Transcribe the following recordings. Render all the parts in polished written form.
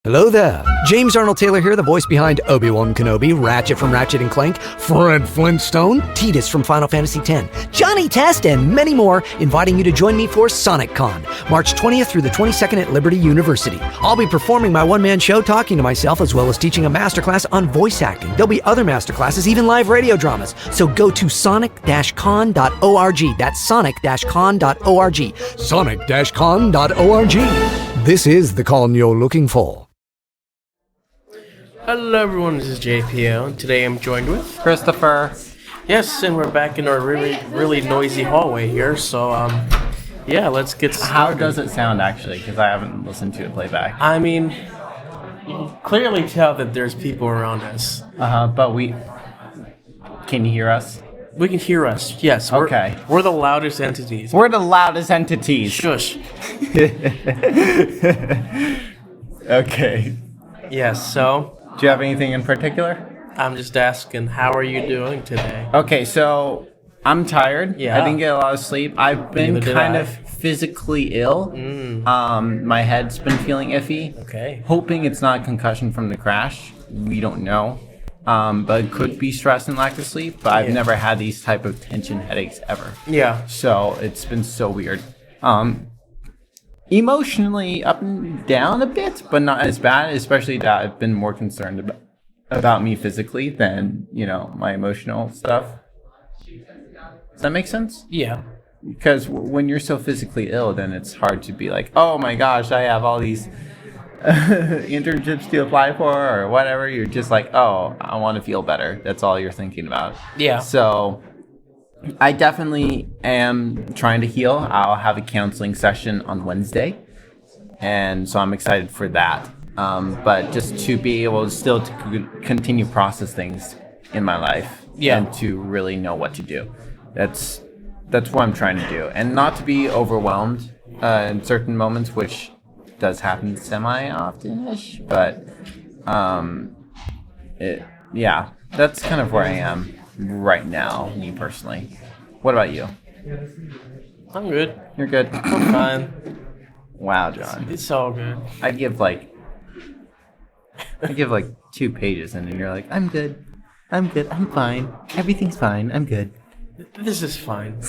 Hello there. James Arnold Taylor here, the voice behind Obi-Wan Kenobi, Ratchet from Ratchet & Clank, Fred Flintstone, Tidus from Final Fantasy X, Johnny Test, and many more, inviting you to join me for SonicCon, March 20th through the 22nd at Liberty University. I'll be performing my one-man show, talking to myself, as well as teaching a masterclass on voice acting. There'll be other masterclasses, even live radio dramas. So go to sonic-con.org. That's sonic-con.org. Sonic-con.org. This is the con you're looking for. Hello everyone, this is JPO, and today I'm joined with Christopher. Yes, and we're back in our really noisy hallway here, so yeah, let's get started. How does it sound actually? Because I haven't listened to it playback. I mean, you can clearly tell that there's people around us. But can you hear us? We can hear us, yes. Okay. We're the loudest entities. We're the loudest entities. Shush. Okay. Yes, so Do you have anything in particular? I'm just asking, how are you doing today? Okay, so I'm tired. Yeah. I didn't get a lot of sleep. I've been Neither did kind I. of physically ill. My head's been feeling iffy. Okay. Hoping it's not concussion from the crash. We don't know. But it could be stress and lack of sleep. But I've Yeah. never had these type of tension headaches ever. Yeah. So it's been so weird. Emotionally up and down a bit, but not as bad, especially that I've been more concerned about me physically than, my emotional stuff. Does that make sense? Yeah. Because when you're so physically ill, then it's hard to be like, oh my gosh, I have all these internships to apply for or whatever. You're just like, oh, I want to feel better. That's all you're thinking about. Yeah. So I definitely am trying to heal. I'll have a counseling session on Wednesday, and so I'm excited for that. But just to be able to continue process things in my life, Yeah. and to really know what to do. That's what I'm trying to do, and not to be overwhelmed in certain moments, which does happen semi-often-ish. But that's kind of where I am right now, me personally. What about you? I'm good. You're good? I'm fine. Wow, John. It's all good. I give like 2 pages and then you're like, I'm good. I'm fine. Everything's fine. I'm good. This is fine.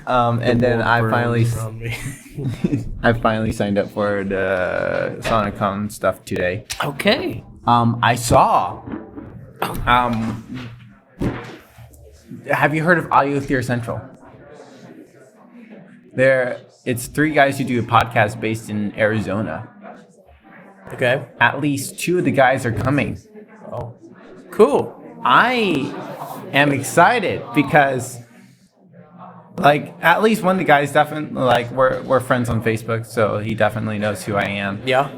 And then I finally From me. I finally signed up for the SonicCon stuff today. Okay. I saw have you heard of Audiosphere Central? It's 3 guys who do a podcast based in Arizona. Okay. At least 2 of the guys are coming. Oh. Cool. I am excited because, at least one of the guys definitely, we're friends on Facebook, so he definitely knows who I am. Yeah.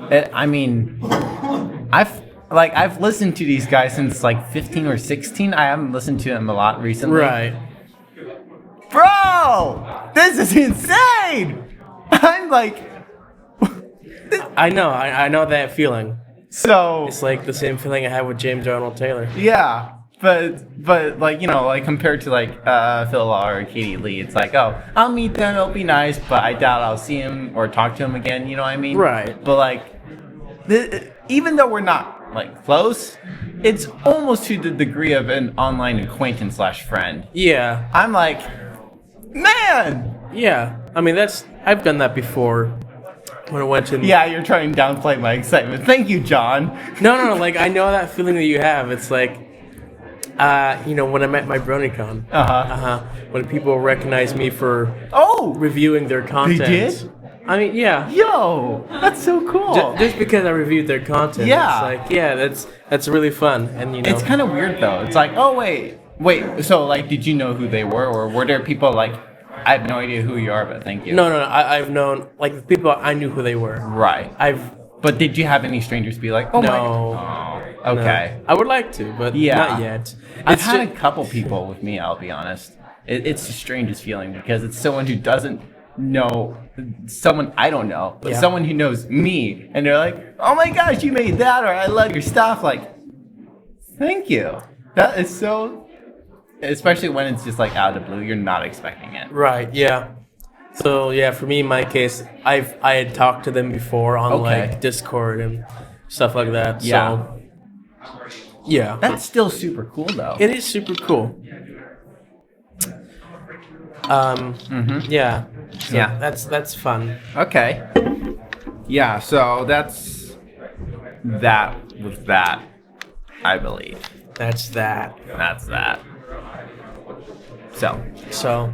I've listened to these guys since 15 or 16. I haven't listened to them a lot recently. Right. Bro, this is insane. I'm like, I know. I know that feeling. so It's like the same feeling I had with James Arnold Taylor. yeah. But compared to Phil Law or Katie Lee, it's like, oh, I'll meet them, it'll be nice, but I doubt I'll see him or talk to him again. You know what I mean? Right. But even though we're not close, it's almost to the degree of an online acquaintance / friend. Yeah. I'm like, man. Yeah. I mean, I've done that before. When I went to Yeah, you're trying to downplay my excitement. Thank you, John. No. I know that feeling that you have. It's like, when I met my BronyCon. When people recognize me for Oh, reviewing their content. did? I mean, yeah. yo, that's so cool. Just because I reviewed their content. Yeah. It's that's really fun. And It's kind of weird though. It's like, oh wait. So did you know who they were, or were there people I have no idea who you are, but thank you. No. I've known the people. I knew who they were. Right. But did you have any strangers be like, oh No. my God? Oh, okay. No. I would like to, but Yeah. not yet. I've It's had ju- a couple people with me. I'll be honest. It's the strangest feeling because it's someone who doesn't know someone I don't know, but Yeah. someone who knows me, and they're like, "Oh my gosh, you made that!" or "I love your stuff." Thank you. That is so. Especially when it's just out of the blue, you're not expecting it. Right. Yeah. So yeah, for me in my case, I had talked to them before on Okay. like Discord and stuff like that. Yeah. So yeah, That's still super cool, though. it is super cool. Yeah. So Yeah. That's fun. Okay. Yeah, so that's that with that, I believe. That's that. That's that. So, So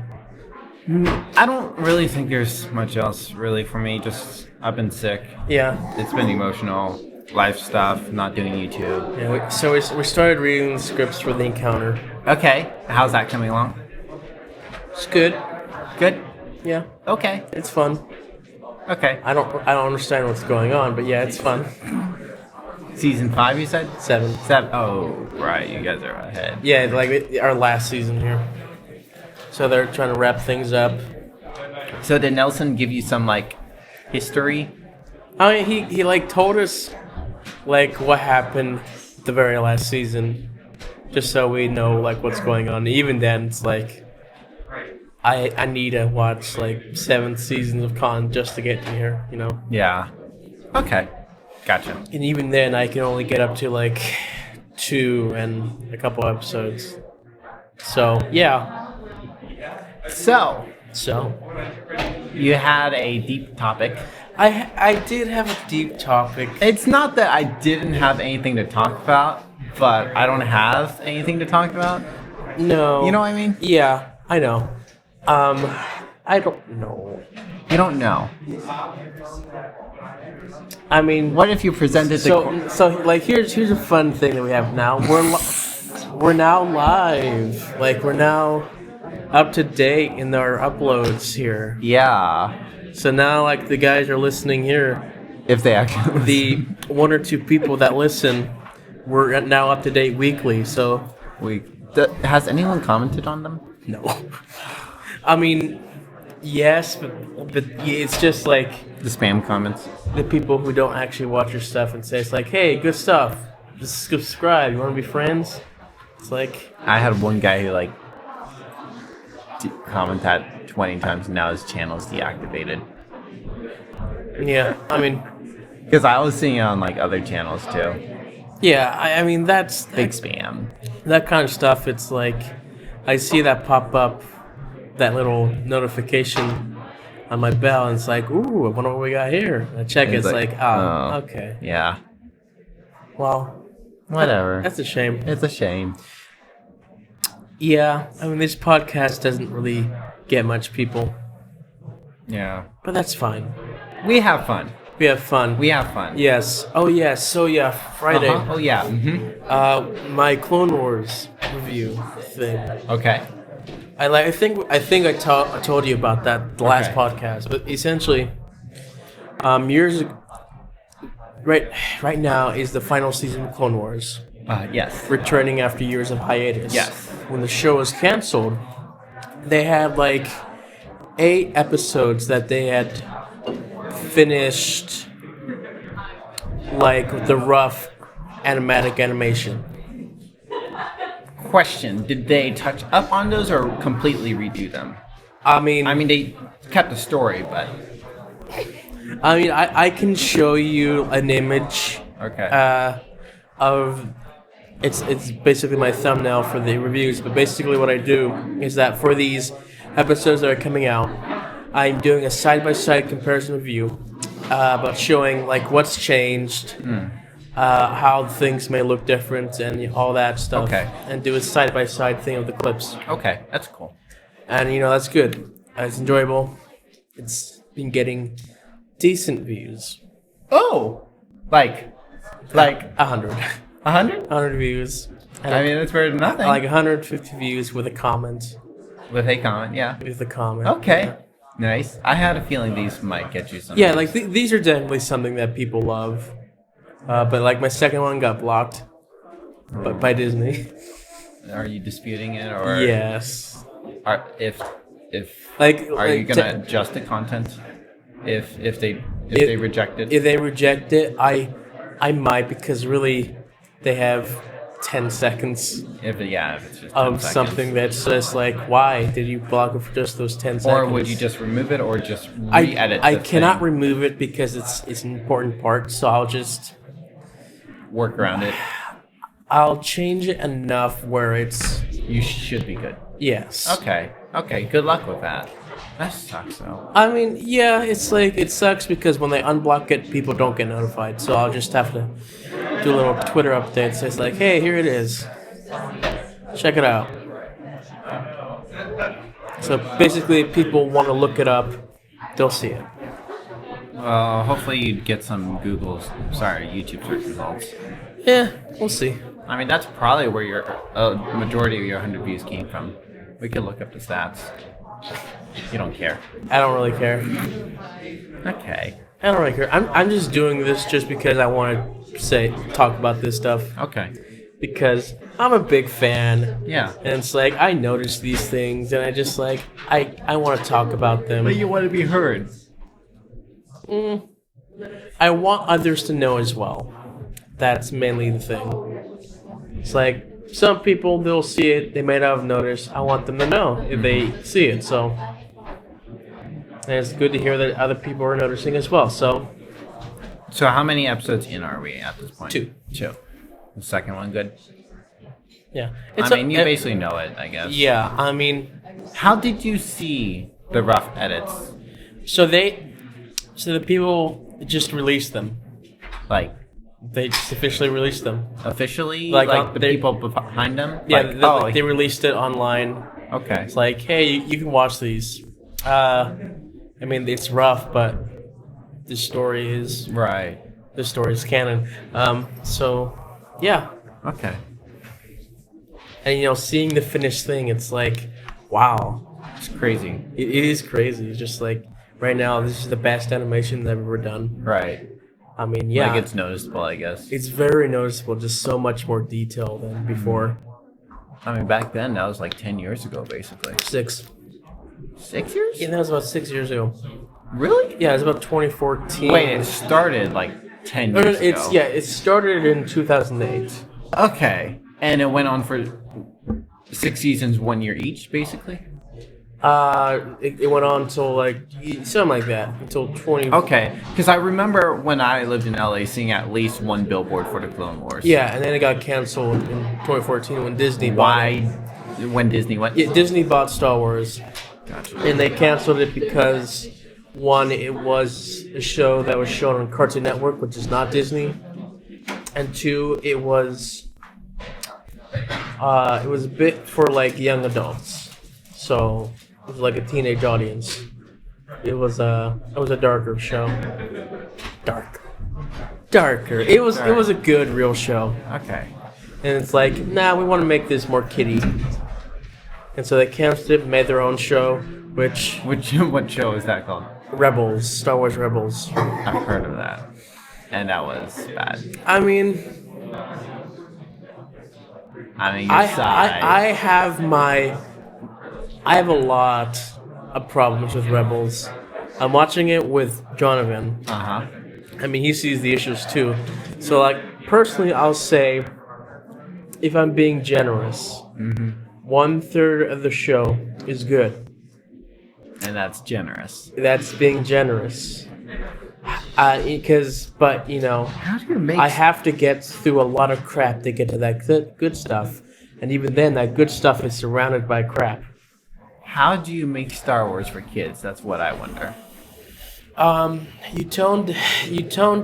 I don't really think there's much else really for me. Just, I've been sick. yeah. It's been emotional. Life stuff, not doing YouTube. Yeah, we started reading the scripts for The Encounter. Okay. How's that coming along? It's good. Good? Yeah, Okay. it's fun. Okay. I don't understand what's going on, but yeah, it's fun. Season 5, you said? 7. 7. Oh, right. You guys are ahead. Yeah, like our last season here. So they're trying to wrap things up. So did Nelson give you some, like, history? I mean, he like told us like what happened the very last season, just so we know like what's going on. Even then, it's like I need to watch like 7 seasons of Con just to get to here, you know. Yeah. Okay. Gotcha. And even then, I can only get up to like 2 and a couple episodes. So yeah. So, So you had a deep topic. I did have a deep topic. It's not that I didn't have anything to talk about, but I don't have anything to talk about. No. You know what I mean? Yeah, I know. I don't know. You don't know. I mean, What if you presented the... so like here's a fun thing that we have now. We're now live. Like we're now up to date in our uploads here. Yeah. So now like the guys are listening here. If they actually... The 1 or 2 people that listen, we're now up to date weekly. So Has anyone commented on them? no. I mean, yes, but it's just like The spam comments? the people who don't actually watch your stuff and say it's like, hey, good stuff. Just subscribe. You want to be friends? It's like, I had one guy who, like, commented 20 times and now his channel's deactivated. yeah. I mean, Because I was seeing it on, like, other channels, too. yeah. I mean, that's Big spam. that kind of stuff. It's like I see that pop up, that little notification on my bell, and it's like, ooh, I wonder what we got here. I check, it's like, oh, okay. Yeah. Well, Whatever. that's a shame. It's a shame. Yeah, I mean, this podcast doesn't really get much people, Yeah. but that's fine. We have fun. We have fun. We have fun. Yes. Oh, yes. So, yeah, Friday, Uh-huh. Oh, yeah. Mm-hmm. my Clone Wars review thing. Okay. I think I told you about that the last Okay. podcast, but essentially, years ago, right now is the final season of Clone Wars, Yes. returning after years of hiatus. Yes. When the show was canceled, they had like 8 episodes that they had finished, like the rough animatic animation. Question: did they touch up on those or completely redo them? I mean, They kept the story, but I can show you an image okay. of it's basically my thumbnail for the reviews. But basically, what I do is that for these episodes that are coming out, I'm doing a side-by-side comparison review about showing like what's changed, how things may look different, and all that stuff. Okay. And do a side-by-side thing of the clips, Okay, that's cool. and that's good. It's enjoyable. It's been getting decent views. Oh, like 100. 100? 100 views. And I mean, that's better than nothing. like 150 views with a comment. With a comment, yeah. With a comment. Okay, nice. I had a feeling these might get you some. Yeah, like these are definitely something that people love. But like my second one got blocked, but by Disney. Are you disputing it, or Yes. if Like, are you like, gonna adjust the content if they reject it? If they reject it, I might, because really they have 10 seconds If it's just 10 of seconds. something that's just like, why did you block it for just those 10 seconds? Or would you just remove it, or just I re-edit? I the cannot thing, remove it because it's an important part, so work around it. I'll change it enough where it's You should be good. yes. Okay. Good luck with that. That sucks though. I mean, yeah, it's like it sucks because when they unblock it, people don't get notified. So I'll just have to do a little Twitter update. So it's like, hey, here it is. Check it out. So basically, if people want to look it up, they'll see it. Well, hopefully you get some YouTube search results. Yeah, we'll see. I mean, that's probably where your majority of your 100 views came from. We could look up the stats. You don't care. I don't really care. Okay. I don't really care. I'm just doing this just because I want to talk about this stuff Okay. because I'm a big fan. Yeah. And it's like I notice these things and I just like I want to talk about them. But you want to be heard. I want others to know as well. That's mainly the thing. It's like some people, they'll see it, they may not have noticed. I want them to know if they see it. So, and it's good to hear that other people are noticing as well. So, So how many episodes in are we at this point? 2. The second one good? yeah. I mean, you basically know it, I guess. Yeah, I mean, How did you see the rough edits? so the people just released them. Like, They just officially released them. officially? Like, the they- people behind them? Yeah, Like, they released it online. okay. It's like, hey, you can watch these. I mean, it's rough, but the story is Right. canon. So, yeah, Okay. and seeing the finished thing, it's like, wow, It's crazy. it is crazy. It's just like right now, this is the best animation they've ever done. Right. I mean, yeah, Like, it's noticeable, I guess. it's very noticeable. Just so much more detail than before. I mean, back then, that was like 10 years ago, basically. 6. 6 years? Yeah, that was about 6 years ago. Really? Yeah, it was about 2014. Wait, it started like 10 No, no, years ago. it started in 2008. Okay. And it went on for 6 seasons, 1 year each, basically? It went on until like something like that until 20. Okay. Because I remember when I lived in LA seeing at least one billboard for the Clone Wars. Yeah, and then it got canceled in 2014 when Disney bought it. Why? When Disney went? Yeah, Disney bought Star Wars, Gotcha. and they canceled it because one, it was a show that was shown on Cartoon Network, which is not Disney, and two, it was a bit for like young adults, so it was like a teenage audience. It was a darker show. Darker. It was a good real show. Okay. And it's like, nah, we want to make this more kiddie. And so they canceled it, made their own show, which What show is that called? Rebels, Star Wars Rebels. I've heard of that. And that was bad. I mean, Your I side. have a lot of problems with Rebels. I'm watching it with Jonathan. Uh-huh. I mean, he sees the issues too. So, like, personally, I'll say, if I'm being generous, 1/3 of the show is good. And that's generous. That's being generous. But How do you make... I have to get through a lot of crap to get to that good stuff, and even then, that good stuff is surrounded by crap. How do you make Star Wars for kids? That's what I wonder. You toned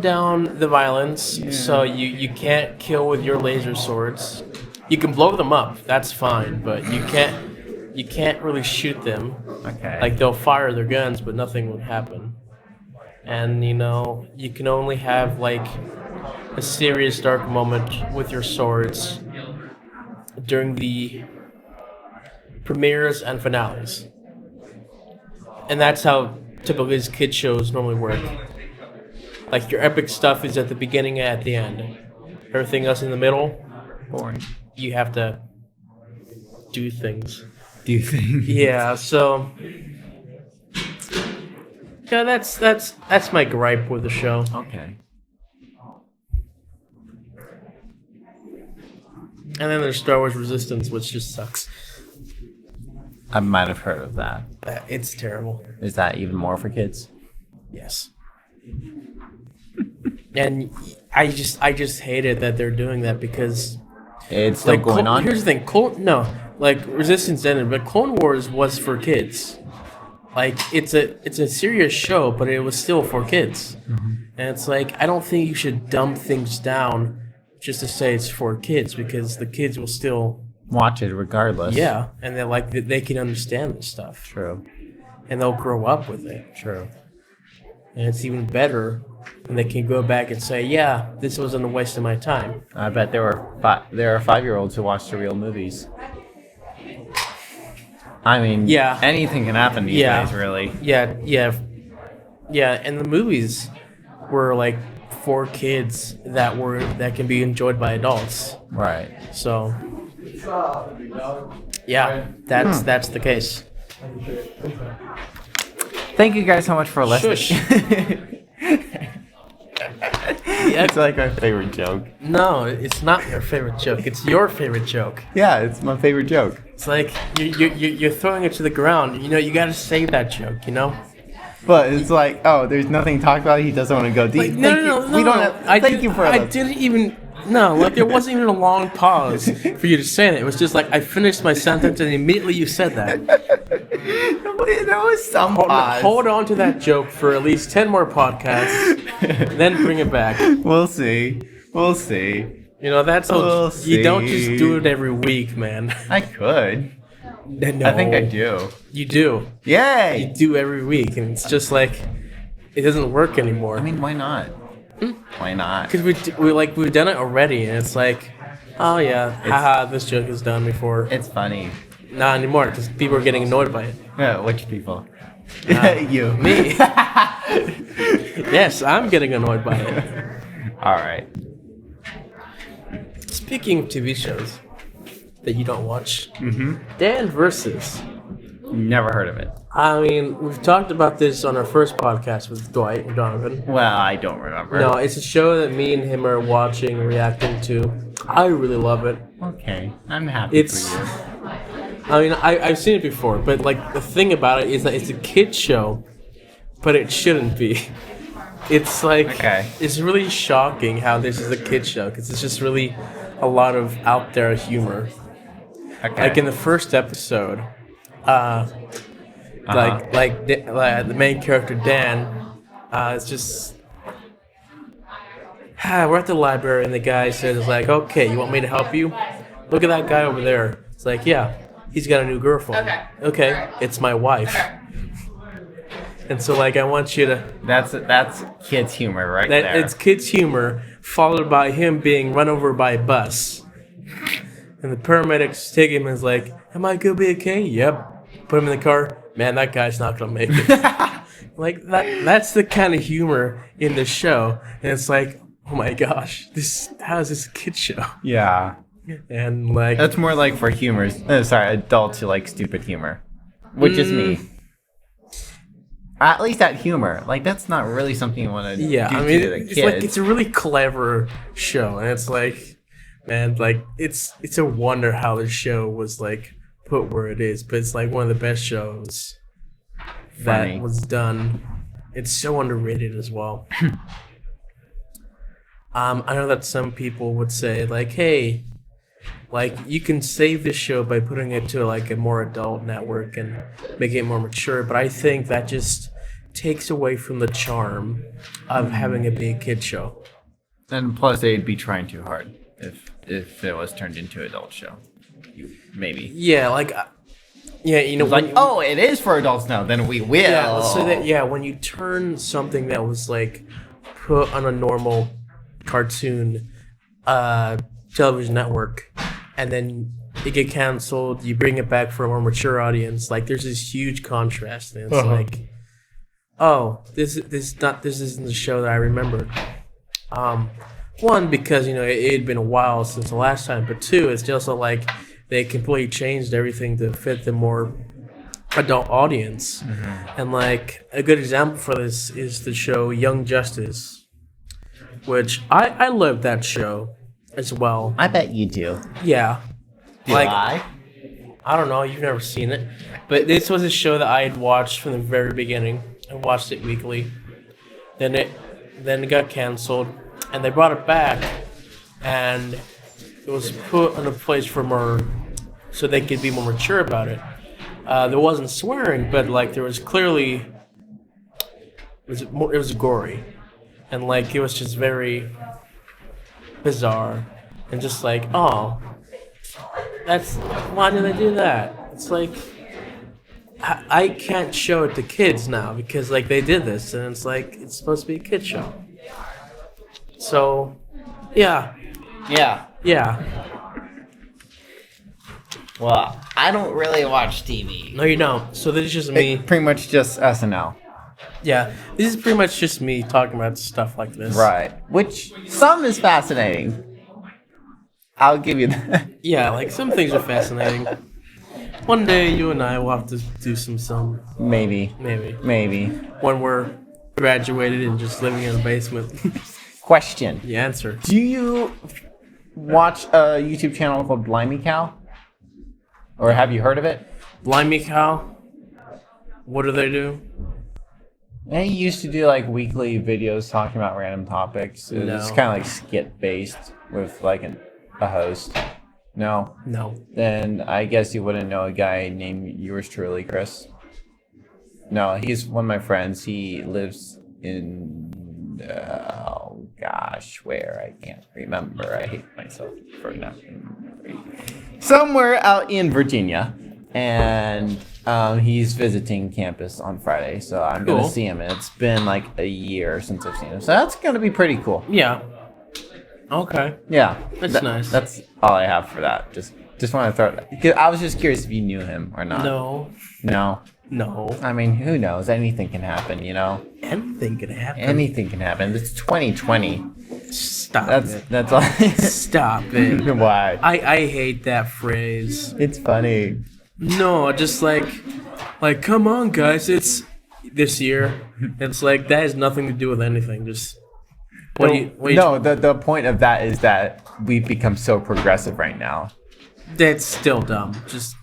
down the violence, so you can't kill with your laser swords. You can blow them up, that's fine, but you can't really shoot them. Okay. Like, they'll fire their guns, but nothing would happen. And you can only have like a serious dark moment with your swords during the premieres and finales. And that's how typical these kid shows normally work. Like, your epic stuff is at the beginning and at the end. Everything else in the middle, boring. you have to do things. Do you think? Yeah, so yeah, that's my gripe with the show. Okay. And then there's Star Wars Resistance, which just sucks. I might have heard of that. It's terrible. Is that even more for kids? Yes. And I just hate it that they're doing that because It's still going on. Here's the thing, Resistance ended, but Clone Wars was for kids. Like it's a serious show, but it was still for kids. And it's like I don't think you should dumb things down just to say it's for kids because the kids will still Watch it regardless. yeah, and they're like they can understand this stuff True. and they'll grow up with it. True. And it's even better when they can go back and say, yeah, this wasn't a waste of my time. I bet there are 5-year-olds who watch the real movies. I mean, Yeah. anything can happen these Yeah. days, really. Yeah, and the movies were like for kids that can be enjoyed by adults. Right. So yeah, that's the case. Thank you guys so much for listening. Shush. It's like my favorite joke. No, it's not your favorite joke. It's your favorite joke. Yeah, it's my favorite joke. It's like you're throwing it to the ground. You know, you got to save that joke. You know. But it's like, oh, there's nothing to talk about. He doesn't want to go deep. Like, no. We don't have. Thank you for I that. didn't even. No, like there wasn't even a long pause for you to say that. It was just like I finished my sentence and immediately you said that. There was some pause. Hold on to that joke for at least 10 more podcasts, then bring it back. We'll see. We'll see. You know, that's how We'll you don't just see. do it every week, man. I could. No, I think I do. You do. Yay! You do every week, and it's just like it doesn't work anymore. I mean, why not? Why not? Because we've done it already, and it's like, oh yeah, haha, this joke is done before. It's funny. Not anymore, because people are getting annoyed by it. Yeah, which people? You. Me. Yes, I'm getting annoyed by it. All right. Speaking of TV shows that you don't watch, Dan versus. Never heard of it. I mean, we've talked about this on our first podcast with Dwight and Donovan. Well, I don't remember. No, it's a show that me and him are watching and reacting to. I really love it. Okay, I'm happy It's. for you. I mean, I've seen it before, but like the thing about it is that it's a kid show, but it shouldn't be. It's like Okay. It's really shocking how this is a kid show because it's just really a lot of out there humor. Okay. Like in the first episode, the main character Dan, it's just we're at the library and the guy says like, okay, you want me to help you? Look at that guy over there. It's like, yeah, he's got a new girlfriend. Okay, it's my wife. And so like I want you to That's kids humor right there. it's kids humor followed by him being run over by a bus. And the paramedics take him and is like, am I gonna be okay? Yep. Put him in the car. Man, that guy's not gonna make it. Like that's the kind of humor in the show. And it's like, oh my gosh, how is this a kid show? Yeah. And like That's more like for humors. Adults who like stupid humor, which is me. At least that humor, like that's not really something you want to yeah, do I mean to the it's kids. like it's a really clever show and it's like man, like it's a wonder how the show was like put where it is, but it's like one of the best shows Funny. that was done. It's so underrated as well. I know that some people would say like, hey, like you can save this show by putting it to like a more adult network and making it more mature, but I think that just takes away from the charm of having a big kid show. And plus, they'd be trying too hard if it was turned into an adult show. Maybe. Yeah, like yeah, you know, Like, oh, it is for adults now. Then we will. yeah, let's say that when you turn something that was like put on a normal cartoon television network and then it get canceled, you bring it back for a more mature audience, like there's this huge contrast and it's like, oh, this isn't the show that I remembered. One, because you know it had been a while since the last time, but two, it's just like they completely changed everything to fit the more adult audience. And like a good example for this is the show Young Justice, which I loved that show. as well. I bet you do. Yeah. Do I? I don't know, you've never seen it. But this was a show that I had watched from the very beginning. I watched it weekly. Then it got canceled. And they brought it back. And it was put in a place for more, so they could be more mature about it. There wasn't swearing, but like there was clearly, it was gory. And like it was just very bizarre. And just like, oh, why did they do that? It's like, I can't show it to kids now because like they did this and it's like, it's supposed to be a kid show. So, yeah. Well, I don't really watch TV. No, you don't. So this is just me. Pretty much just SNL. Yeah, this is pretty much just me talking about stuff like this. Right. Which some is fascinating. I'll give you that. Yeah, like some things are fascinating. One day you and I will have to do some Maybe. when we're graduated and just living in a basement. Question. The answer. Do you watch a YouTube channel called Blimey Cow? Or have you heard of it? Blimey Cow? What do they do? They used to do like weekly videos talking about random topics. It's No. kind of like skit based with like a host. No? No. Then I guess you wouldn't know a guy named yours truly, Chris. No, he's one of my friends. He lives in, oh gosh, where? I can't remember. I hate myself for not remembering. Somewhere out in Virginia. And he's visiting campus on Friday, so I'm going to Cool. see him. And it's been like a year since I've seen him. So that's going to be pretty cool. Yeah. Okay. Yeah. That's nice. That's all I have for that. Just want to throw it. 'Cause I was just curious if you knew him or not. No. No. I mean, who knows? Anything can happen, you know? Anything could happen. Anything can happen. It's 2020. Stop That's it. that's all. Stop it. Why? I hate that phrase. It's funny. No, just like come on guys, it's this year. It's like that has nothing to do with anything. Just The point of that is that we've become so progressive right now. that's still dumb. Just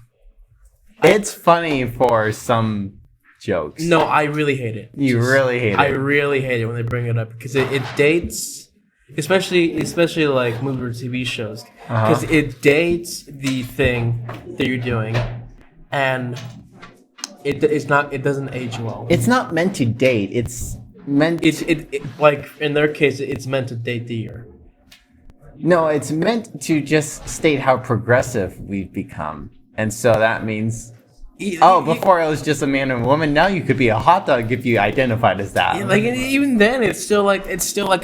It's funny for some jokes. no, I really hate it. You really hate it. I really hate it when they bring it up because it dates, especially like movie or TV shows, because it dates the thing that you're doing, and it doesn't age well. It's not meant to date. It's meant. It like in their case, it's meant to date the year. No, it's meant to just state how progressive we've become. And so that means, before it was just a man and a woman, now you could be a hot dog if you identified as that. Like even then, it's still like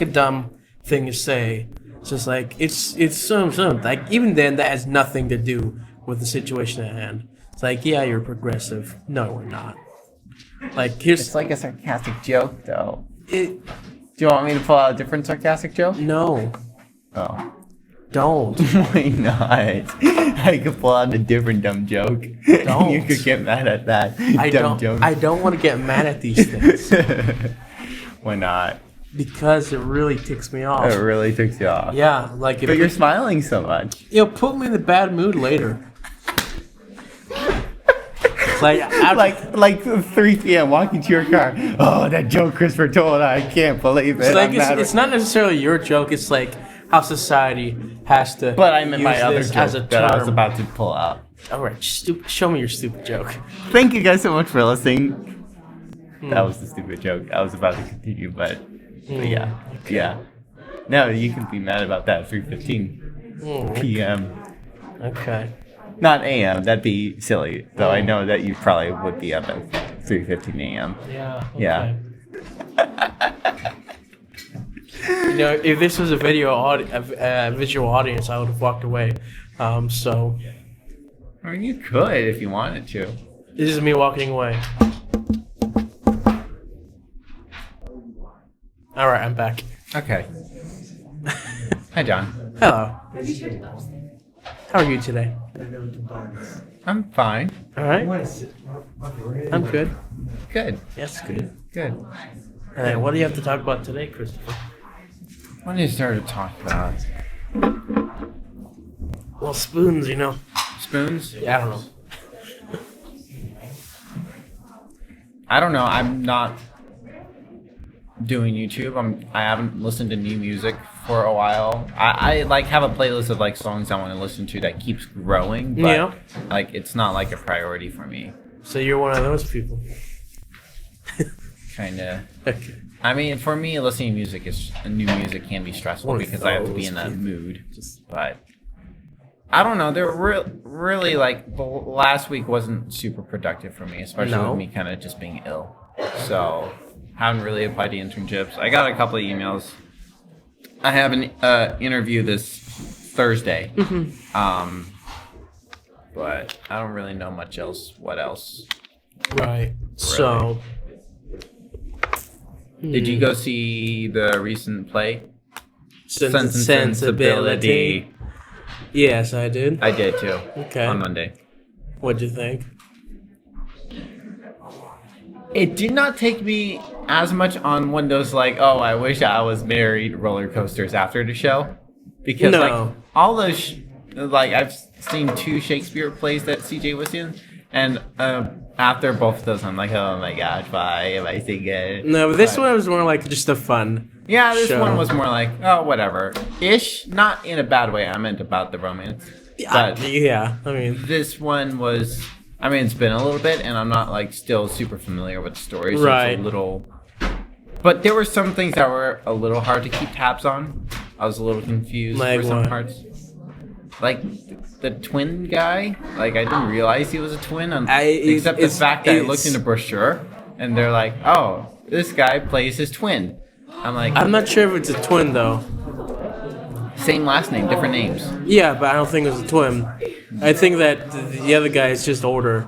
a dumb thing to say. It's just like it's some like even then that has nothing to do with the situation at hand. It's like yeah, you're progressive. No, we're not. Like here's It's like a sarcastic joke, though. it. Do you want me to pull out a different sarcastic joke? No, Oh. don't. Why not? I could pull out a different dumb joke. Don't. You could get mad at that dumb joke. I don't want to get mad at these things Why not? because it really ticks me off. It really ticks you off. Yeah, like if But you're smiling so much. put me in the bad mood later. Like after, Like 3 p.m. walking to your car. Oh, that joke Christopher told. I can't believe it. it's like I'm mad it's at- not necessarily your joke. It's like how society has to. But I meant my use other this joke as a that I was term. about to pull out. All right, show me your stupid joke. Thank you guys so much for listening. That was the stupid joke. I was about to continue, but yeah. Yeah. No, you can be mad about that. 3:15 p.m. Okay. Not a.m. That'd be silly. Though I know that you probably would be up at 3:15 a.m. Yeah. Yeah. You know, if this was a visual audience, I would have walked away. So I mean, you could if you wanted to. this is me walking away. All right, I'm back. Okay. Hi, John. Hello. How are you today? I'm fine. All right. I'm good. Good. Yes, good. Good. What do you have to talk about today, Christopher? What did you start to talk about? Well, spoons, Spoons? Yeah, I don't know. I don't know. I'm not doing YouTube. I haven't listened to new music for a while. I like have a playlist of like songs I want to listen to that keeps growing, but Yeah. like it's not like a priority for me. So you're one of those people. Kinda. Okay. I mean, for me, listening to new music can be stressful One of because I have to be those in a people. mood. But I don't know. They're really like the last week wasn't super productive for me, especially No. with me kind of just being ill. So haven't really applied to internships. I got a couple of emails. I have an interview this Thursday. But I don't really know much else. What else? Right. So. Did you go see the recent play? Sense and Sensibility. Yes, I did. I did too. Okay. On Monday. What'd you think? It did not take me as much on one of those like, oh, I wish I was married roller coasters after the show, because No. like all those like I've seen 2 Shakespeare plays that CJ was in, and after both of those I'm like, oh my gosh, why am I singing? No, but this one was more like just a fun. Yeah, this show. one was more like, oh, whatever ish, not in a bad way. I meant about the romance, but Yeah, I mean, this one was. I mean, it's been a little bit, and I'm not like still super familiar with the story, so Right. it's a little. But there were some things that were a little hard to keep tabs on. I was a little confused Like for some what? parts. Like the twin guy, like I didn't realize he was a twin, except the it's- fact that I it's- looked in the brochure, and they're like, "Oh, this guy plays his twin." I'm like, I'm not sure if it's a twin though. same last name, different names. Yeah, but I don't think it was a twin. I think that the other guy is just older.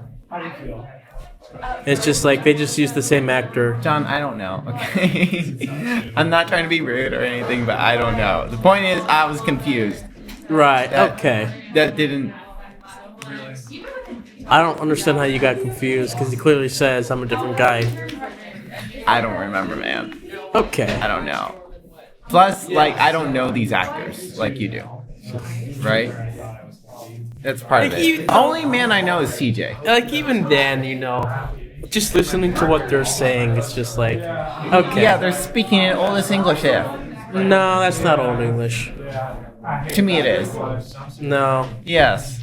It's just like they just used the same actor. John, I don't know. Okay, I'm not trying to be rude or anything, but I don't know. The point is, I was confused. Right. That- Okay. That didn't. I don't understand how you got confused because he clearly says I'm a different guy. I don't remember, man. Okay. I don't know. Plus, like, I don't know these actors like you do, right? That's part of Like, it. you- The only man I know is CJ. Like even then, just listening to what they're saying, it's just like, okay. Yeah, they're speaking in oldest English here. No, that's not Old English. To me, it is. No. Yes.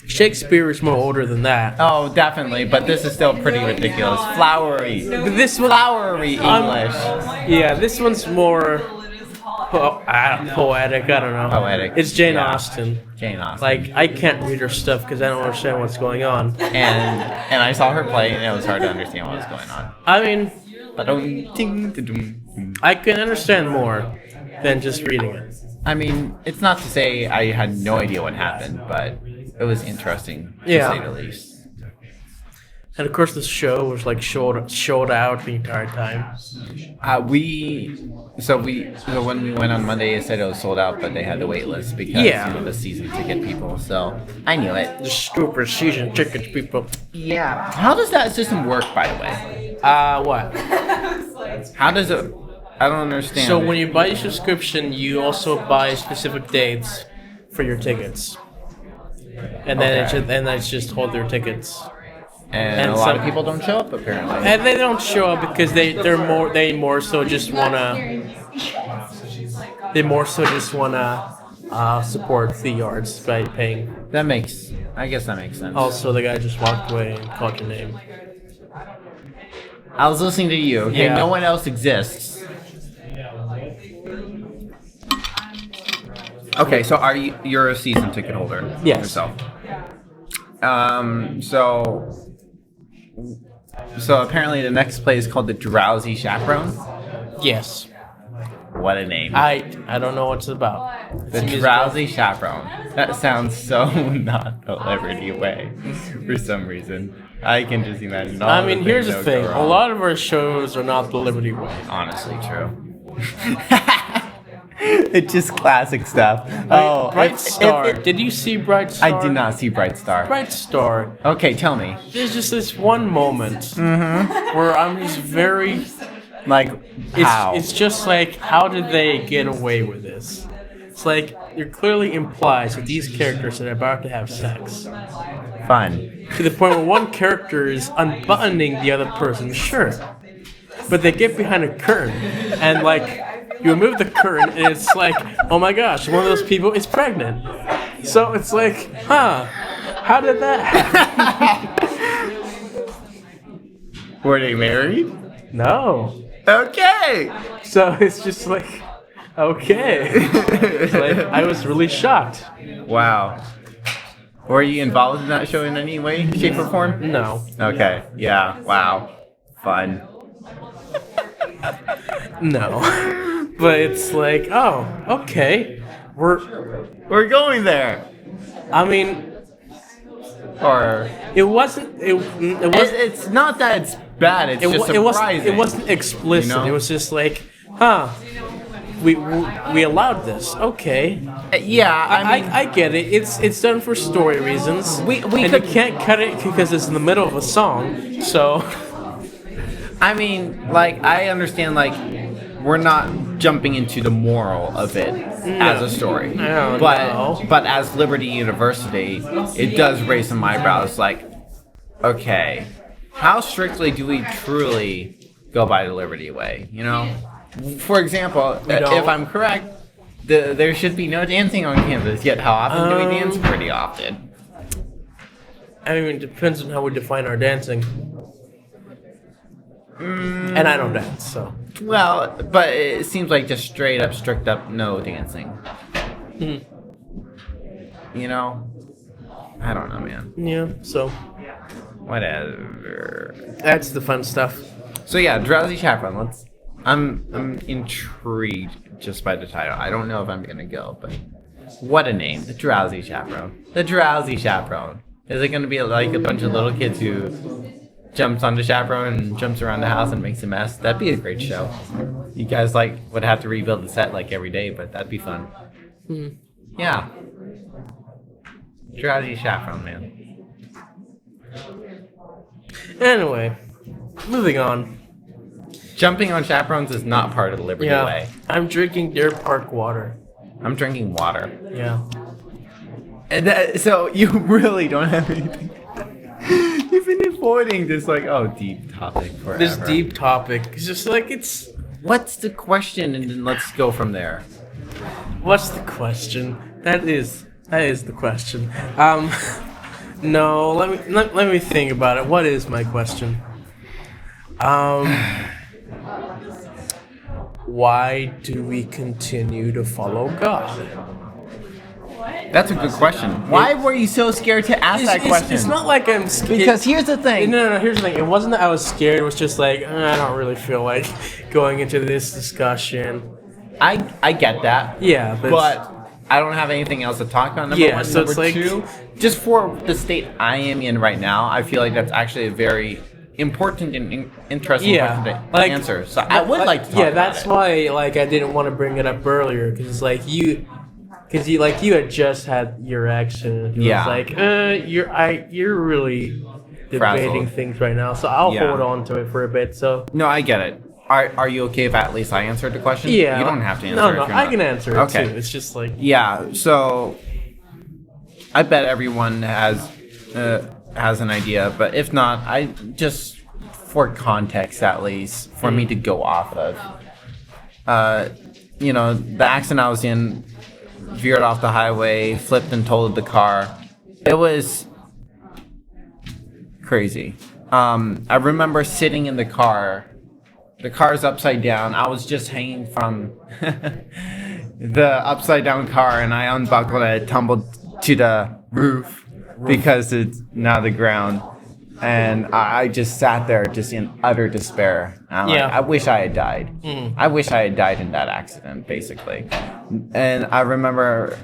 Shakespeare is more older than that. Oh, definitely. But this is still pretty ridiculous. Flowery. But this one, Flowery English. yeah, this one's more poetic. I don't know. Poetic, It's Jane yeah. Austen. Jane Austen. Like I can't read her stuff because I don't understand what's going on. and I saw her play, and it was hard to understand what was going on. I mean, Ba-dum-ting-da-dum. I can understand more than just reading it. I mean, it's not to say I had no idea what happened, but it was interesting, to Yeah. say the least. And of course, the show was like showed out the entire time. So when we went on Monday, it said it was sold out, but they had the wait list because Yeah. the season ticket people. So I knew it. The stupid season tickets, people. Yeah. How does that system work, by the way? What? How does it? I don't understand. So it. when you buy a subscription, you also buy specific dates for your tickets, and then Okay. it's just hold their tickets. and a lot of people don't show up apparently. And they don't show up because they more so just wanna support the yards by paying. I guess that makes sense. Also, the guy just walked away and called your name. I was listening to you. Okay, Yeah. no one else exists. Okay, so you're a season ticket holder Yes. yourself. So apparently the next play is called The Drowsy Chaperone. Yes, What a name. I don't know what it's about. It's The a musical. Drowsy Chaperone. That sounds so not the Liberty way for some reason. I can just imagine all I mean, here's the things that would thing: go a wrong. lot of our shows are not the Liberty way. Honestly, true. It's just classic stuff. Oh, Bright Star. Did you see Bright Star? I did not see Bright Star. Bright Star. Okay, tell me. There's just this one moment where I'm just very. Like, how? It's just like, how did they get away with this? It's like it clearly implies that these characters are about to have sex. Fun. To the point where one character is unbuttoning the other person's shirt. But they get behind a curtain and like you remove the curtain and it's like, oh my gosh, one of those people is pregnant. So it's like, how did that happen? Were they married? No. Okay. So it's just like, okay. It's like, I was really shocked. Wow. Were you involved in that show in any way, shape, or form? No. Okay. Yeah. Wow. Fun. No. But it's like, oh, okay. We're going there. I mean, Or it wasn't. it's not that it's bad. It's just surprising. It wasn't explicit. You know? It was just like, we allowed this. Okay. Yeah, I mean, I get it. It's done for story reasons. We and could- you can't cut it because it's in the middle of a song. So I mean, like, I understand, like, we're not jumping into the moral of it as a story. No, but no. but as Liberty University, it does raise some eyebrows. Like, okay, how strictly do we truly go by the Liberty way? You know, for example, don't. if I'm correct, there should be no dancing on campus. Yet, how often do we dance? Pretty often. I mean, it depends on how we define our dancing. And I don't dance, so. Well, but it seems like just straight up, strict up, no dancing. You know? I don't know, man. Yeah, so Whatever. that's the fun stuff. So yeah, Drowsy Chaperone. I'm intrigued just by the title. I don't know if I'm gonna go, but what a name. The Drowsy Chaperone. The Drowsy Chaperone. Is it gonna be like a bunch of little kids who jumps on the chaperone and jumps around the house and makes a mess? That'd be a great show. You guys would have to rebuild the set like every day, but that'd be fun. Yeah. Drowsy Chaperone, man. Anyway, moving on. Jumping on chaperones is not part of the Liberty Yeah, Way. I'm drinking Deer Park water. I'm drinking water. Yeah. And so you really don't have anything. You've been avoiding this deep topic forever. This deep topic. It's just like it's. What's the question? And then let's go from there. What's the question? That is the question. No. Let me think about it. What is my question? Why do we continue to follow God? That's a good question. Why were you so scared to ask that question? It's not like I'm scared. Because here's the thing. No, here's the thing. It wasn't that I was scared. It was just like, I don't really feel like going into this discussion. I get that. Yeah, but I don't have anything else to talk on. Number one. So Number it's like, two, just for the state I am in right now, I feel like that's actually a very important and interesting question to answer. So I would like to talk about that's it. why I didn't want to bring it up earlier because it's like you had just had your erection. And Yeah. It's like you're really debating Frazzled. things right now. So I'll Yeah. hold on to it for a bit. So No, I get it. Are you okay if at least I answered the question? yeah, You don't have to answer No, if you're I not. can answer it Okay. too. It's just like Yeah, so I bet everyone has an idea, but if not, I just for context at least for me to go off of. The accident I was in, veered off the highway, flipped and totaled the car. It was crazy. I remember sitting in the car. The car's upside down. I was just hanging from the upside down car, and I unbuckled it, tumbled to the roof because it's now the ground. And I just sat there just in utter despair. And I'm like, I wish I had died. I wish I had died in that accident, basically. And I remember,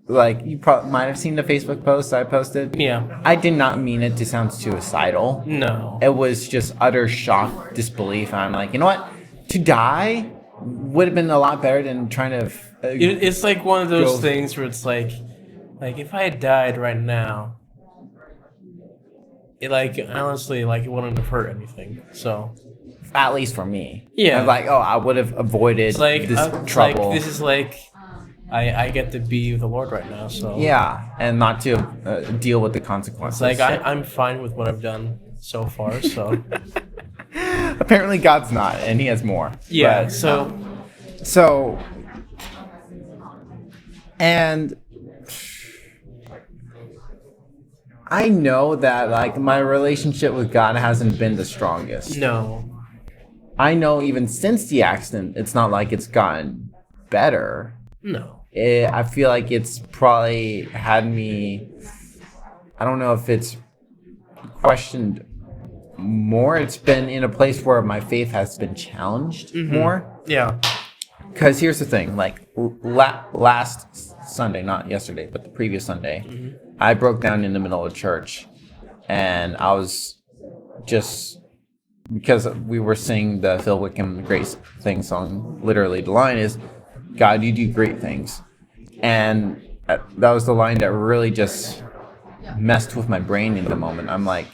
you might have seen the Facebook post I posted. Yeah. I did not mean it to sound suicidal. no. It was just utter shock, disbelief. And I'm like, you know what? To die would have been a lot better than trying to... It's like one of those Go. things where it's like if I had died right now, it honestly it wouldn't have hurt anything. So at least for me. Yeah. I'm like, I would have avoided it's like this it's trouble. like this is I get to be with the Lord right now. So Yeah, and not to deal with the it's consequences. like I'm fine with what I've done so far. So Apparently, God's not, and He has more. yeah. But, So and I know that like my relationship with God hasn't been the strongest. no. I know even since the accident, it's not like it's gotten better. No. I feel like it's probably had me. I don't know if it's questioned more. It's been in a place where my faith has been challenged more. Yeah. Because here's the thing, like last Sunday, not yesterday, but the previous Sunday, I broke down in the middle of church, and I was just because we were singing the Phil Wickham Great Thing song. Literally, the line is, "God, you do great things," and that was the line that really just messed with my brain in the moment. I'm like,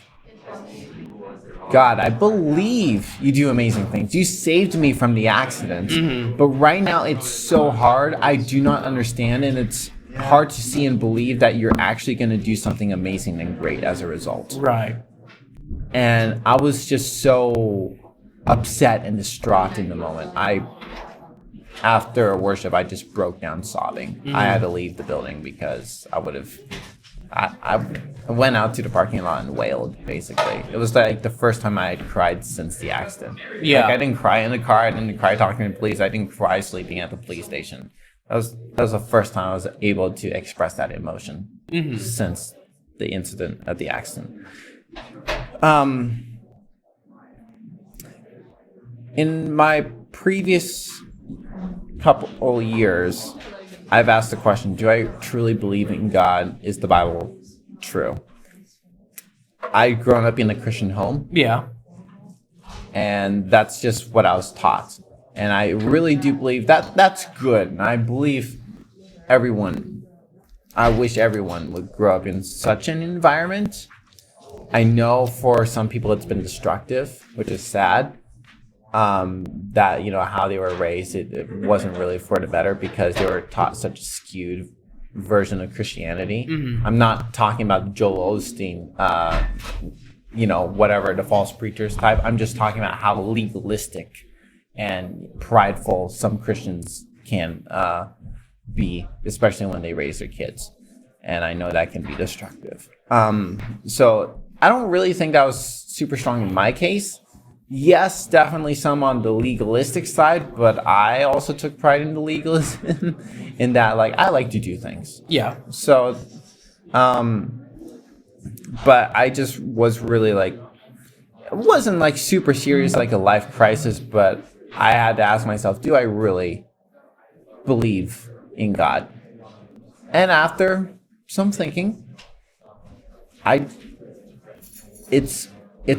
God, I believe you do amazing things. You saved me from the accident. But right now it's so hard. I do not understand, and it's hard to see and believe that you're actually going to do something amazing and great as a result. Right. And I was just so upset and distraught in the moment. After worship, I just broke down sobbing. I had to leave the building because I would have... I went out to the parking lot and wailed, basically. It was like the first time I had cried since the accident. Yeah. Like, I didn't cry in the car. I didn't cry talking to the police. I didn't cry sleeping at the police station. That was the first time I was able to express that emotion since the incident at the accident. In my previous couple years, I've asked the question, do I truly believe in God? Is the Bible true? I'd grown up in a Christian home, Yeah. and that's just what I was taught. And I really do believe that that's good. And I believe I wish everyone would grow up in such an environment. I know for some people it's been destructive, which is sad. That, how they were raised, it wasn't really for the better because they were taught such a skewed version of Christianity. I'm not talking about Joel Osteen, whatever, the false preachers type. I'm just talking about how legalistic and prideful some Christians can be, especially when they raise their kids. And I know that can be destructive. So I don't really think that was super strong in my case. Yes, definitely some on the legalistic side, but I also took pride in the legalism in that, like, I like to do things. Yeah. So, but I just was really like, it wasn't like super serious, like a life crisis, but I had to ask myself, do I really believe in God? And after some thinking, it's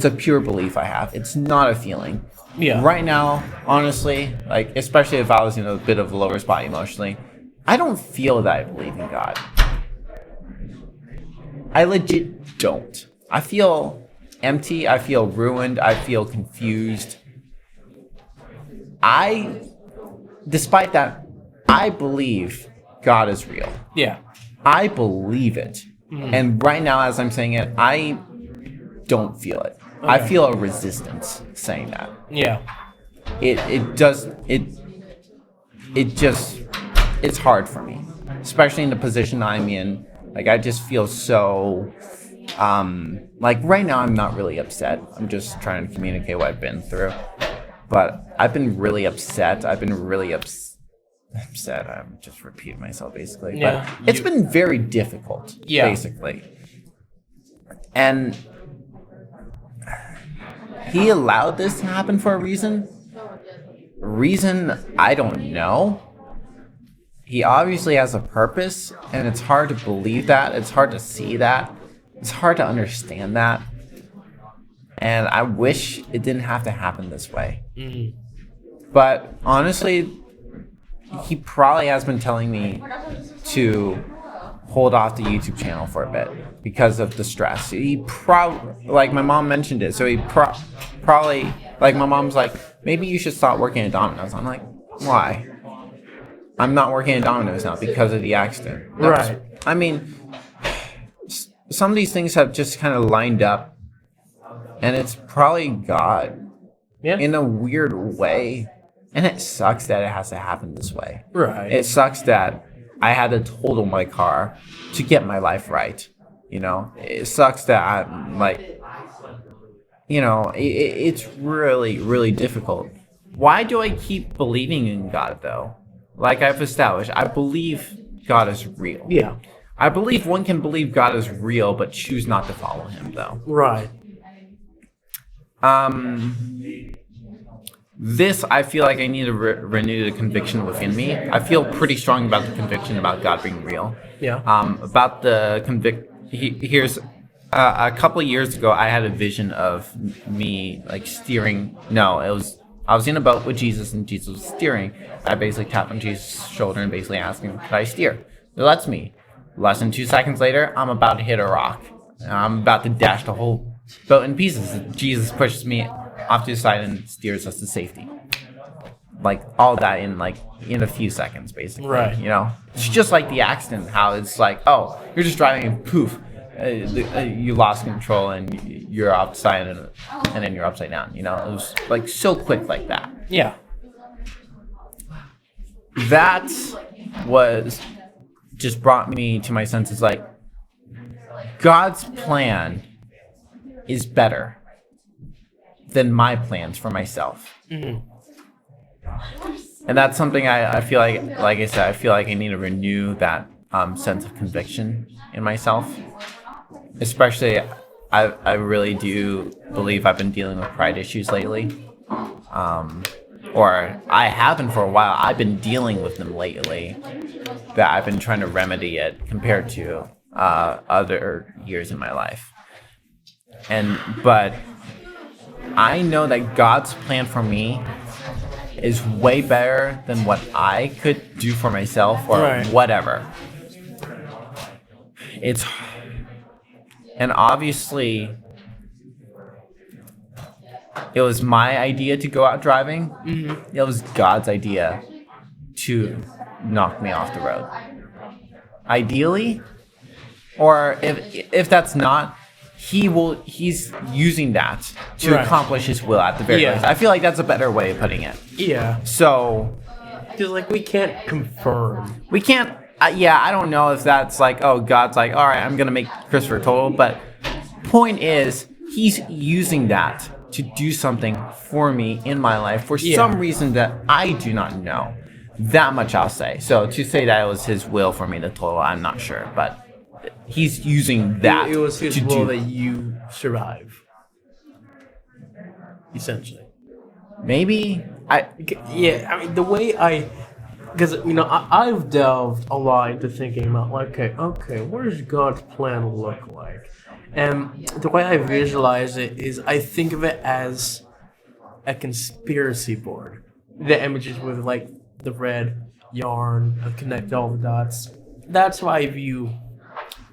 a pure belief I have. It's not a feeling. Yeah. Right now, honestly, like, especially if I was in a bit of a lower spot emotionally, I don't feel that I believe in God. I legit don't. I feel empty. I feel ruined. I feel confused. Despite that, I believe God is real. Yeah. I believe it. And right now, as I'm saying it, I don't feel it. Okay. I feel a resistance saying that. Yeah. It's hard for me, especially in the position I'm in. Like, I just feel so, like, right now I'm not really upset. I'm just trying to communicate what I've been through. But I've been really upset. Upset. I'm just repeating myself, basically. Yeah. But it's been very difficult, basically. And He allowed this to happen for a reason. I don't know. He obviously has a purpose, and it's hard to believe that. It's hard to see that. It's hard to understand that. And I wish it didn't have to happen this way. But honestly, he probably has been telling me to hold off the YouTube channel for a bit because of the stress. He probably, like my mom mentioned it, so he probably, like my mom's like, maybe you should stop working at Domino's. I'm like, why? I'm not working at Domino's now because of the accident. Right. I mean, some of these things have just kind of lined up, and it's probably God in a weird way. And it sucks that it has to happen this way. Right. It sucks that I had to total my car to get my life right. You know, it sucks that I'm like, you know, it's really, really difficult. Why do I keep believing in God, though? Like I've established, I believe God is real. Yeah. I believe one can believe God is real, but choose not to follow him, though. Right. This, I feel like I need to renew the conviction within me. I feel pretty strong about the conviction about God being real. Yeah. About the here's a couple of years ago, I had a vision of me like steering. No, I was in a boat with Jesus, and Jesus was steering. I basically tapped on Jesus' shoulder and basically asked him, "Could I steer?" He lets me. Less than 2 seconds later, I'm about to hit a rock. I'm about to dash the whole boat in pieces. Jesus pushes me off to the side and steers us to safety. Like all that in a few seconds, basically. Right. You know, it's just like the accident. How it's like, oh, you're just driving and poof, you lost control and you're upside and then you're upside down. You know, it was like so quick like that. Yeah. That was just brought me to my senses. Like God's plan is better than my plans for myself. Mm-hmm. And that's something I feel like I said, I feel like I need to renew that sense of conviction in myself. Especially, I really do believe I've been dealing with pride issues lately. Or I haven't for a while. I've been dealing with them lately. That I've been trying to remedy it compared to other years in my life. But I know that God's plan for me is way better than what I could do for myself or whatever. And obviously, it was my idea to go out driving. Mm-hmm. It was God's idea to knock me off the road. Ideally, or if that's not, he's using that to accomplish his will at the very least. I feel like that's a better way of putting it. Yeah. So, because we can't confirm. We can't. I don't know if that's like, oh, God's like, all right, I'm gonna make Christopher total. But point is, he's using that to do something for me in my life for some reason that I do not know. That much I'll say. So to say that it was his will for me to total, I'm not sure, but he's using that. It was his will that you survive, essentially. Maybe I mean, the way because I've delved a lot into thinking about okay, what does God's plan look like? And the way I visualize it is I think of it as a conspiracy board. The images with the red yarn, connect all the dots. That's how I view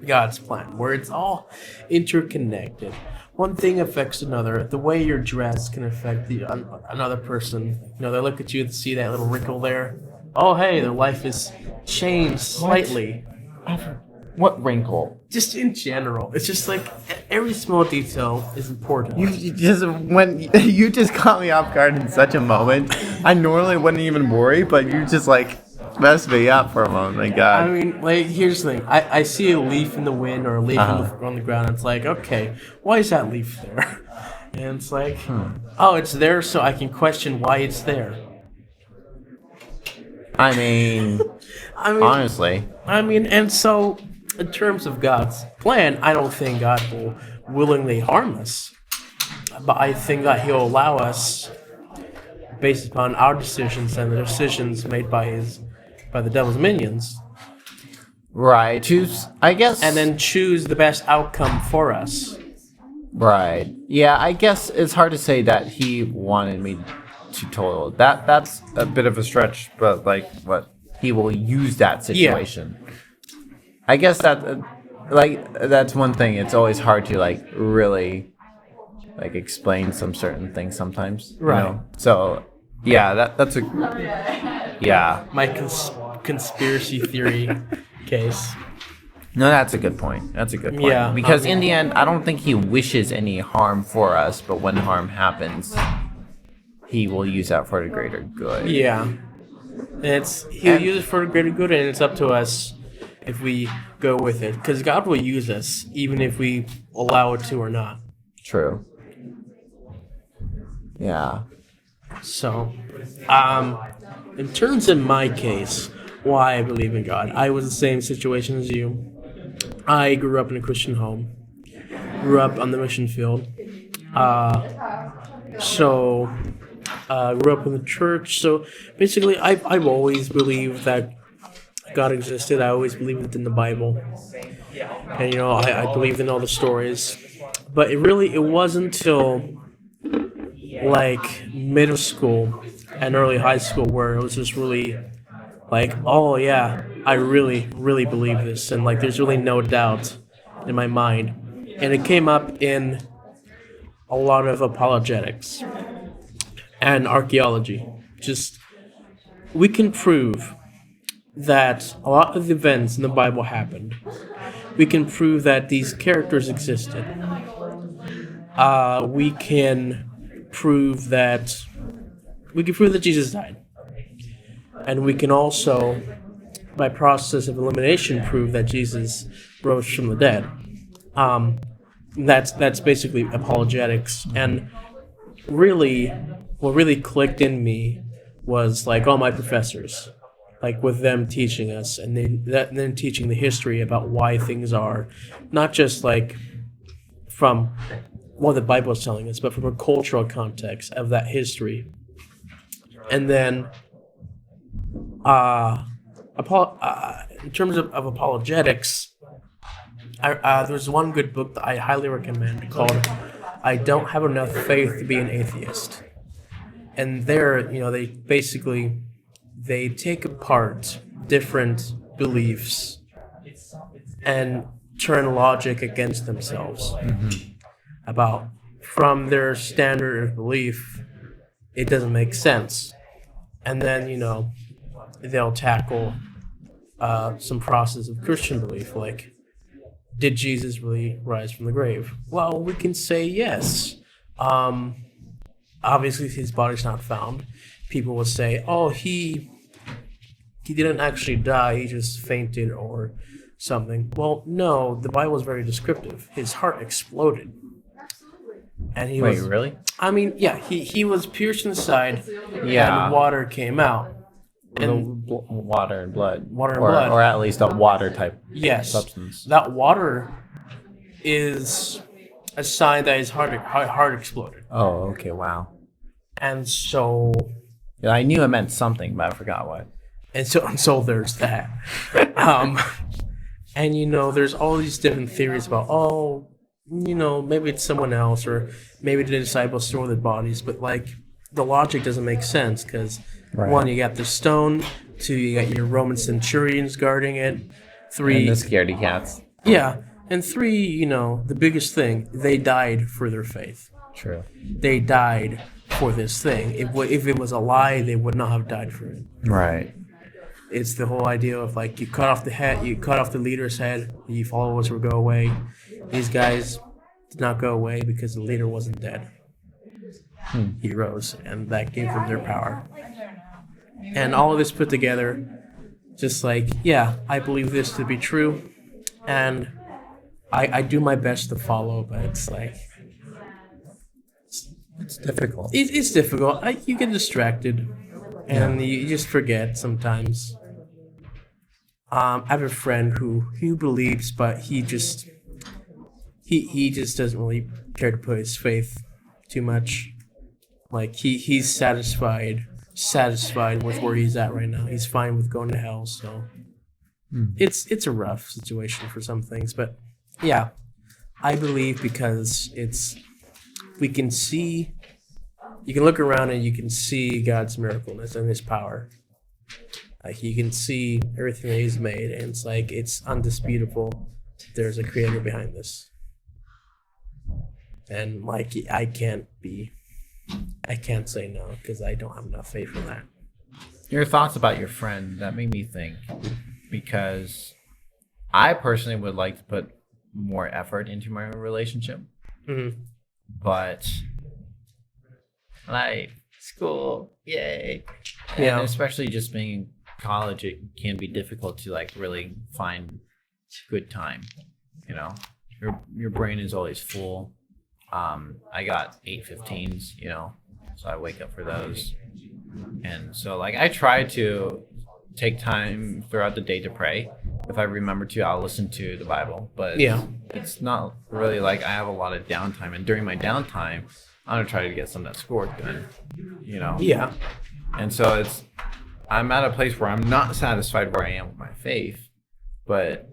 God's plan, where it's all interconnected. One thing affects another. The way you're dressed can affect another person. They look at you and see that little wrinkle there. Oh, hey, their life is changed slightly. What wrinkle? Just in general. It's just every small detail is important. You just caught me off guard in such a moment. I normally wouldn't even worry, but you just messed me up for a moment. My God. I mean, here's the thing. I see a leaf in the wind or a leaf on the ground. It's okay, why is that leaf there? And it's oh, it's there so I can question why it's there. I mean, honestly. And so, in terms of God's plan, I don't think God will willingly harm us. But I think that he'll allow us, based upon our decisions and the decisions made by the devil's minions. Right. Choose, I guess. And then choose the best outcome for us. Right. Yeah, I guess it's hard to say that he wanted me to total. That's a bit of a stretch, but what he will use that situation. Yeah. I guess that that's one thing. It's always hard to really explain some certain things sometimes. Right. So yeah, that's a my conspiracy theory case. No, that's a good point. That's a good point. Yeah, Because in the end, I don't think he wishes any harm for us, but when harm happens, he will use that for the greater good. Yeah. He'll use it for the greater good, and it's up to us if we go with it. Because God will use us, even if we allow it to or not. True. Yeah. So, in terms of my case, why I believe in God, I was the same situation as you. I grew up in a Christian home, grew up on the mission field. Grew up in the church. So basically, I've always believed that God existed. I always believed in the Bible, and I believed in all the stories. But it wasn't until like middle school and early high school where it was just really like, oh yeah, I really, really believe this, and like there's really no doubt in my mind. And it came up in a lot of apologetics and archaeology. Just, we can prove that a lot of the events in the Bible happened. We can prove that these characters existed. We can prove that Jesus died. And we can also, by process of elimination, prove that Jesus rose from the dead. That's basically apologetics. And really, what really clicked in me was like all my professors, like with them teaching us, and then teaching the history about why things are, not just like from what the Bible is telling us, but from a cultural context of that history. And then, in terms of apologetics, there's one good book that I highly recommend called "I Don't Have Enough Faith to Be an Atheist." And there, they take apart different beliefs and turn logic against themselves. About from their standard of belief, it doesn't make sense. And then, they'll tackle some process of Christian belief, like, did Jesus really rise from the grave? Well, we can say yes. Obviously, his body's not found. People will say, oh, he didn't actually die, he just fainted or something. Well, no, the Bible is very descriptive. His heart exploded. And he Wait, really? I mean, yeah, he was pierced in the side, Yeah. and water came out. And Water and blood. Water and blood. Or at least a water type yes, substance. that water is a sign that his heart exploded. Oh, okay, wow. And so Yeah, I knew it meant something, but I forgot what. so there's that. And there's all these different theories about, maybe it's someone else, or maybe the disciples stole their bodies, but like the logic doesn't make sense because Right. 1, you got the stone, 2, you got your Roman centurions guarding it, 3, And the scaredy cats. yeah, and 3, the biggest thing, they died for their faith. True. They died for this thing. If it was a lie, they would not have died for it. Right. It's the whole idea of like, you cut off the head, you cut off the leader's head, you followers will go away. These guys did not go away because the leader wasn't dead. He rose, and that gave them their power. And all of this put together, just like, yeah, I believe this to be true, and I do my best to follow, but it's like, It's difficult. it's difficult. You get distracted, and you just forget sometimes. I have a friend who believes, but he just doesn't really care to put his faith too much. Like he's satisfied with where he's at right now. He's fine with going to hell. So it's a rough situation for some things, but yeah, I believe because we can see. You can look around and you can see God's miracleness and His power. Like you can see everything that He's made, and it's like it's undisputable. There's a Creator behind this, and like I can't say no because I don't have enough faith in that. Your thoughts about your friend, that made me think, because I personally would like to put more effort into my relationship, but like school, yay. Yeah. And especially just being in college, it can be difficult to like really find good time. You know, your brain is always full. I got 8:15s, you know, so I wake up for those. And so like I try to take time throughout the day to pray. If I remember to, I'll listen to the Bible. But it's not really like I have a lot of downtime. And during my downtime, I'm gonna try to get some of that schoolwork done. You know? Yeah. And so I'm at a place where I'm not satisfied where I am with my faith, but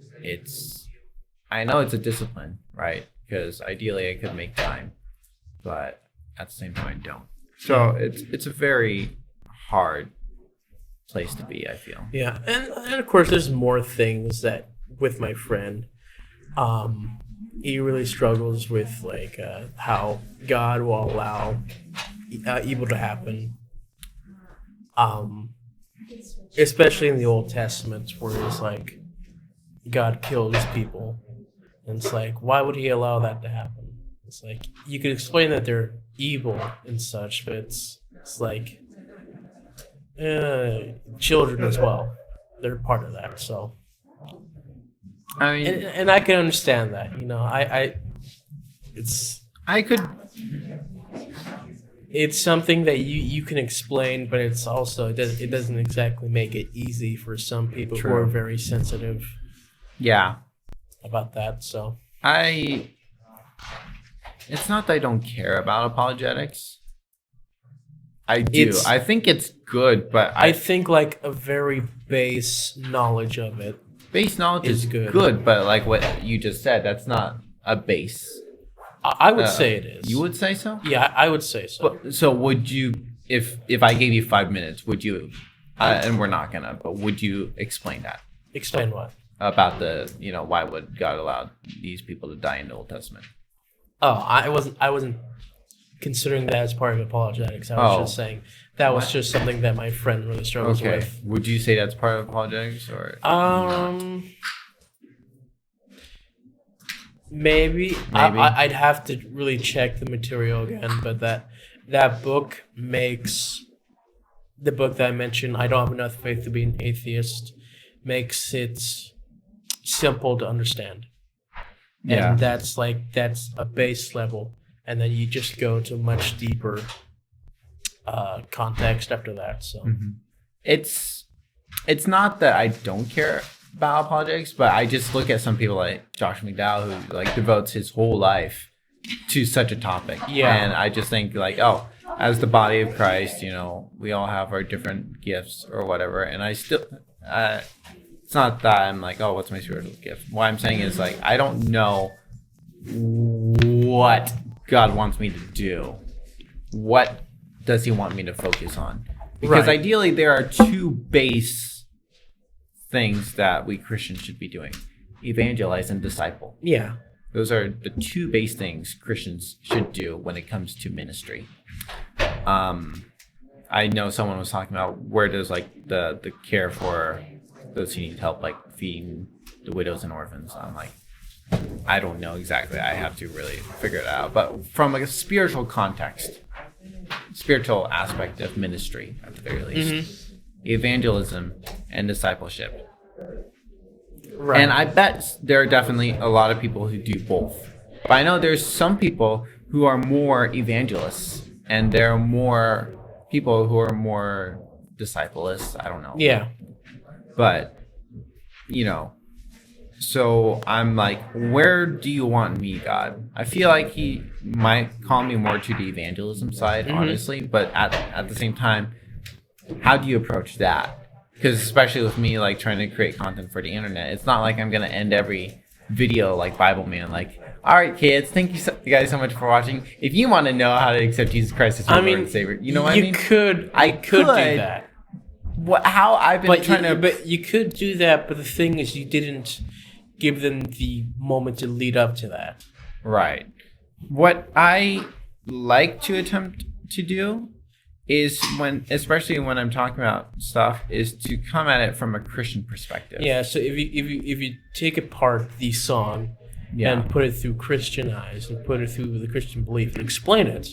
I know it's a discipline, right? Because ideally I could make time, but at the same time I don't. So it's a very hard place to be, I feel. Yeah, and of course, there's more things that with my friend, he really struggles with like how God will allow evil to happen, especially in the Old Testament, where it's like God killed his people, and it's like, why would he allow that to happen? It's like you could explain that they're evil and such, but it's like children as well. They're part of that, so. I mean, And I can understand that, you know. It's something that you can explain, but it's also it doesn't exactly make it easy for some people who are very sensitive. Yeah. About that, so. It's not that I don't care about apologetics. I do. I think it's good, but I think like a very base knowledge of it. Base knowledge is good, but like what you just said, that's not a base. I would say it is. You would say so? Yeah, I would say so. So would you, if I gave you 5 minutes, would you, and we're not gonna, but would you explain that? Explain what? About why would God allow these people to die in the Old Testament? Oh, I wasn't considering that as part of apologetics. I was just saying that was just something that my friend really struggles with. Would you say that's part of apologetics, or maybe. I'd have to really check the material again, but that book makes the book that I mentioned, I Don't Have Enough Faith to Be an Atheist, makes it simple to understand. Yeah. And that's a base level. And then you just go to much deeper context after that. So it's not that I don't care about apologetics, but I just look at some people like Josh McDowell, who like devotes his whole life to such a topic. Yeah. And I just think like, as the body of Christ, we all have our different gifts or whatever. And I still, it's not that I'm like, what's my spiritual gift? What I'm saying is like, I don't know what God wants me to do. What does he want me to focus on? Because ideally there are two base things that we Christians should be doing: evangelize and disciple. Yeah. Those are the two base things Christians should do when it comes to ministry. I know someone was talking about where does like the care for those who need help, like feeding the widows and orphans. I'm like, I don't know exactly. I have to really figure it out. But from like a spiritual context, spiritual aspect of ministry, at the very least, evangelism and discipleship. Right. And I bet there are definitely a lot of people who do both. But I know there's some people who are more evangelists, and there are more people who are more disciplelists. I don't know. Yeah. But, so I'm like, where do you want me, God? I feel like he might call me more to the evangelism side, honestly. But at the same time, how do you approach that? Because especially with me, like, trying to create content for the internet, it's not like I'm going to end every video like Bible Man, like, all right, kids, thank you guys so much for watching. If you want to know how to accept Jesus Christ as your Lord and Savior, you know what I mean? I could do that. How I've been trying to... But you could do that, but the thing is you didn't give them the moment to lead up to that. Right. What I like to attempt to do is especially when I'm talking about stuff, is to come at it from a Christian perspective. Yeah, so if you take apart the song and put it through Christian eyes and put it through the Christian belief and explain it,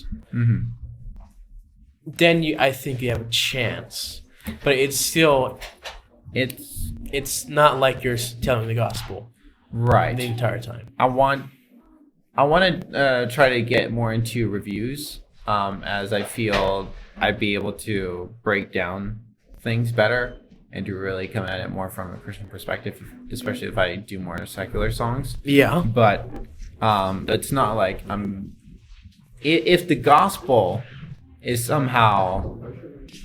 then I think you have a chance. But it's still, it's not like you're telling the gospel Right. the entire time. I want to try to get more into reviews, as I feel I'd be able to break down things better and to really come at it more from a Christian perspective, especially if I do more secular songs. Yeah. But it's not like if the gospel is somehow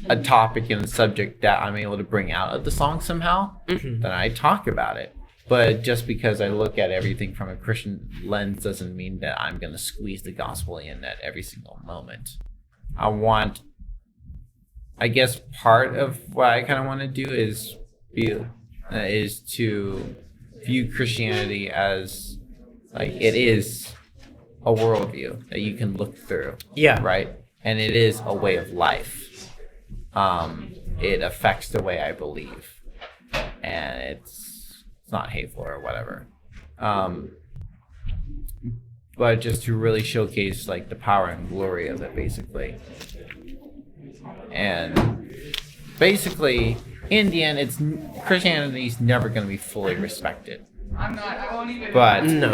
a topic and a subject that I'm able to bring out of the song somehow, then I talk about it. But just because I look at everything from a Christian lens doesn't mean that I'm going to squeeze the gospel in at every single moment. I guess part of what I kind of want to do is to view Christianity as like it is a worldview that you can look through. Yeah. Right? And it is a way of life. It affects the way I believe. And it's not hateful or whatever. But just to really showcase like the power and glory of it, basically. And basically, in the end, Christianity's never going to be fully respected. But No.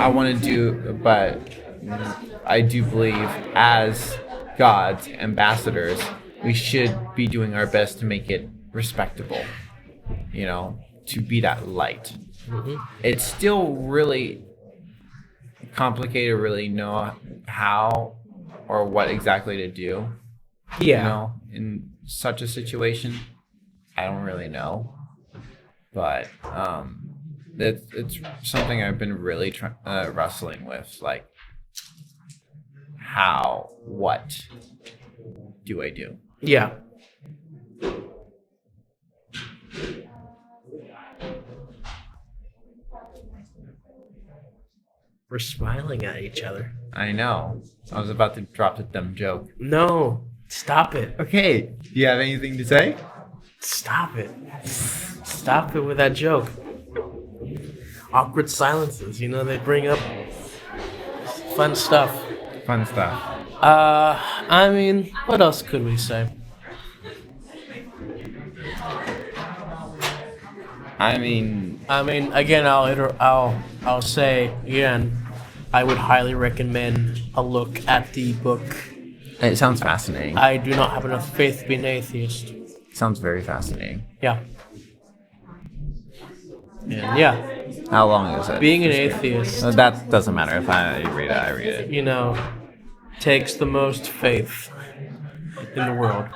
I do believe as God's ambassadors, we should be doing our best to make it respectable. You know, to be that light. It's still really complicated to really know how or what exactly to do. Yeah. You know, in such a situation, I don't really know. But it's something I've been really wrestling with. Like, what do I do? Yeah. We're smiling at each other. I know. I was about to drop the dumb joke. No, stop it. Okay. Do you have anything to say? Stop it. Stop it with that joke. Awkward silences, they bring up fun stuff. Fun stuff. I mean, what else could we say? I mean, again, I'll say again, I would highly recommend a look at the book. it sounds fascinating. I do not have enough faith to be an atheist. Sounds very fascinating. Yeah. And yeah, How long is it? being an atheist, That doesn't matter. If I read it, I read it. takes the most faith in the world.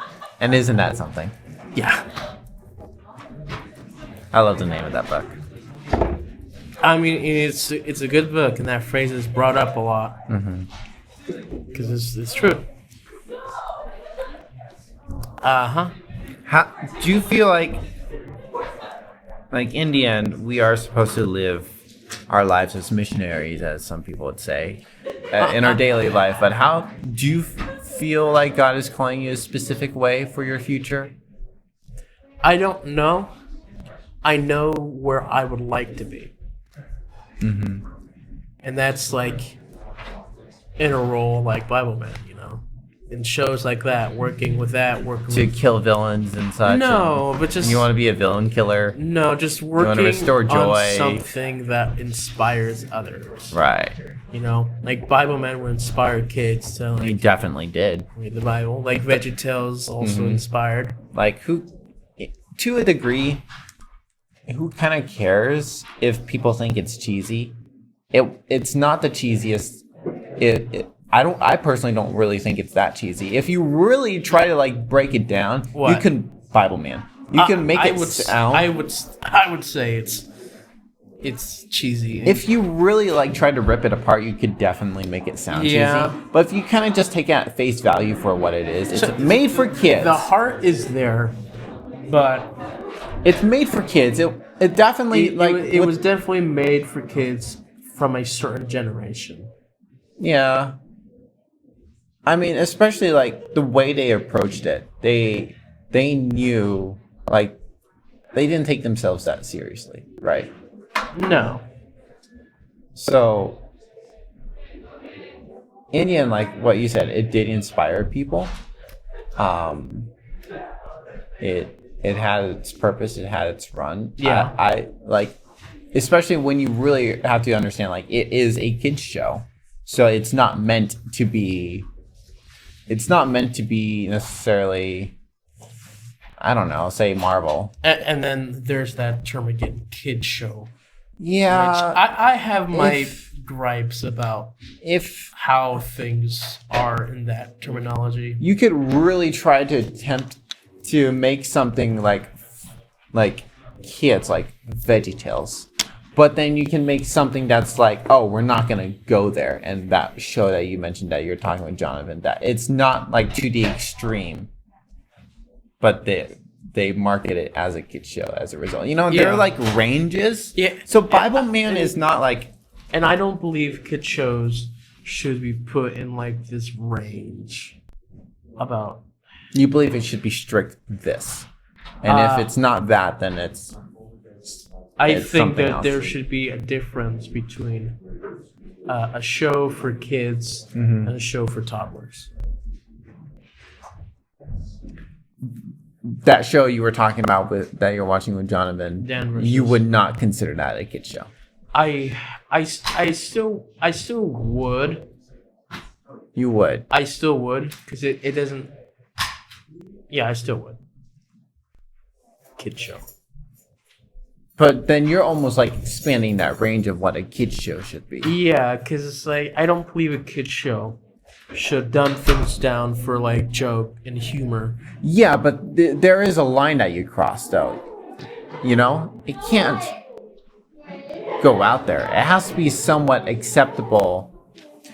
And isn't that something? Yeah. I love the name of that book. I mean, it's a good book, and that phrase is brought up a lot. Because it's true. Uh-huh. How do you feel like in the end, we are supposed to live our lives as missionaries, as some people would say, in our daily life? But how do you feel like God is calling you a specific way for your future? I don't know. I know where I would like to be. And that's like in a role like Bible Man, in shows like that, working To kill villains and such? No, but just You want to be a villain killer? No, just working wanna restore joy. on something that inspires others. Right. Like Bible Man would inspire kids to He definitely did. read the Bible. Like VeggieTales also inspired. Like, who, to a degree, who kind of cares if people think it's cheesy? It's not the cheesiest. I personally don't really think it's that cheesy. If you really try to break it down, What? you can Bible Man. You can make it sound. I would say it's cheesy. If you really tried to rip it apart, you could definitely make it sound Yeah. cheesy. But if you kind of just take it at face value for what it is, it's made for kids. The heart is there, but It's made for kids. It definitely it was definitely made for kids from a certain generation. Yeah. I mean, especially like the way they approached it. They knew like they didn't take themselves that seriously, right? No. So in the end, like what you said, it did inspire people. It had its purpose, it had its run. Yeah. I like, especially when you really have to understand, like, it is a kids show, so it's not meant to be necessarily, I don't know, say Marvel. And then there's that term again, kid show. Yeah. Which I have my gripes about If how things are in that terminology. you could really try to attempt to make something like kids, like VeggieTales, but then you can make something that's like, oh, we're not gonna go there. And that show that you mentioned that you're talking with Jonathan, that it's not like to the extreme, but they market it as a kid show as a result. You know, there are like ranges. Yeah. So Bible Man is not like. And I don't believe kid shows should be put in like this range about. You believe it should be strict this, and if it's not that, then it's. I It's think something that else. there should be a difference between a show for kids Mm-hmm. and a show for toddlers. That show you were talking about that you're watching with Jonathan, Dan versus- you would not consider that a kid show. I still would. You would. I still would because it doesn't. Yeah, I still would. Kid show. But then you're almost like expanding that range of what a kid show should be. Yeah, because it's like I don't believe a kid show should dumb things down for like joke and humor. Yeah, but there is a line that you cross, though. You know? It can't go out there. It has to be somewhat acceptable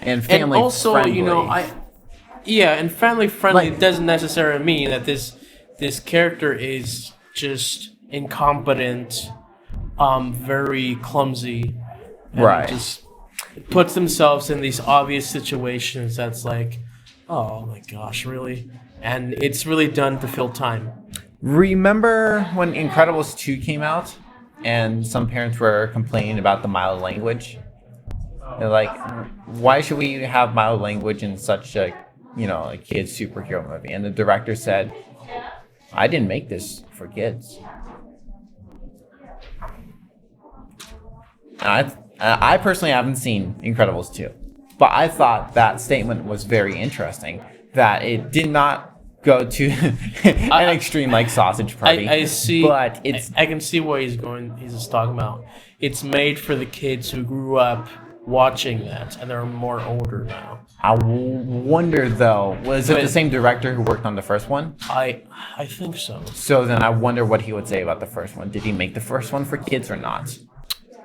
and family and also, friendly. you know, and family friendly Like- doesn't necessarily mean that this character is just incompetent, very clumsy, and Right. just puts themselves in these obvious situations that's like, oh my gosh, really? And it's really done to fill time. Remember when Incredibles 2 came out and some parents were complaining about the mild language? They're like, why should we have mild language in such a, you know, a kid's superhero movie? And the director said, I didn't make this for kids. And I personally haven't seen Incredibles 2, but I thought that statement was very interesting, that it did not go to an extreme like sausage party. I see, but it's I can see what he's just talking about. It's made for the kids who grew up watching that, and they're more older now. I wonder though, was it But- the same director who worked on the first one? I think so. So then I wonder what he would say about the first one. Did he make the first one for kids or not?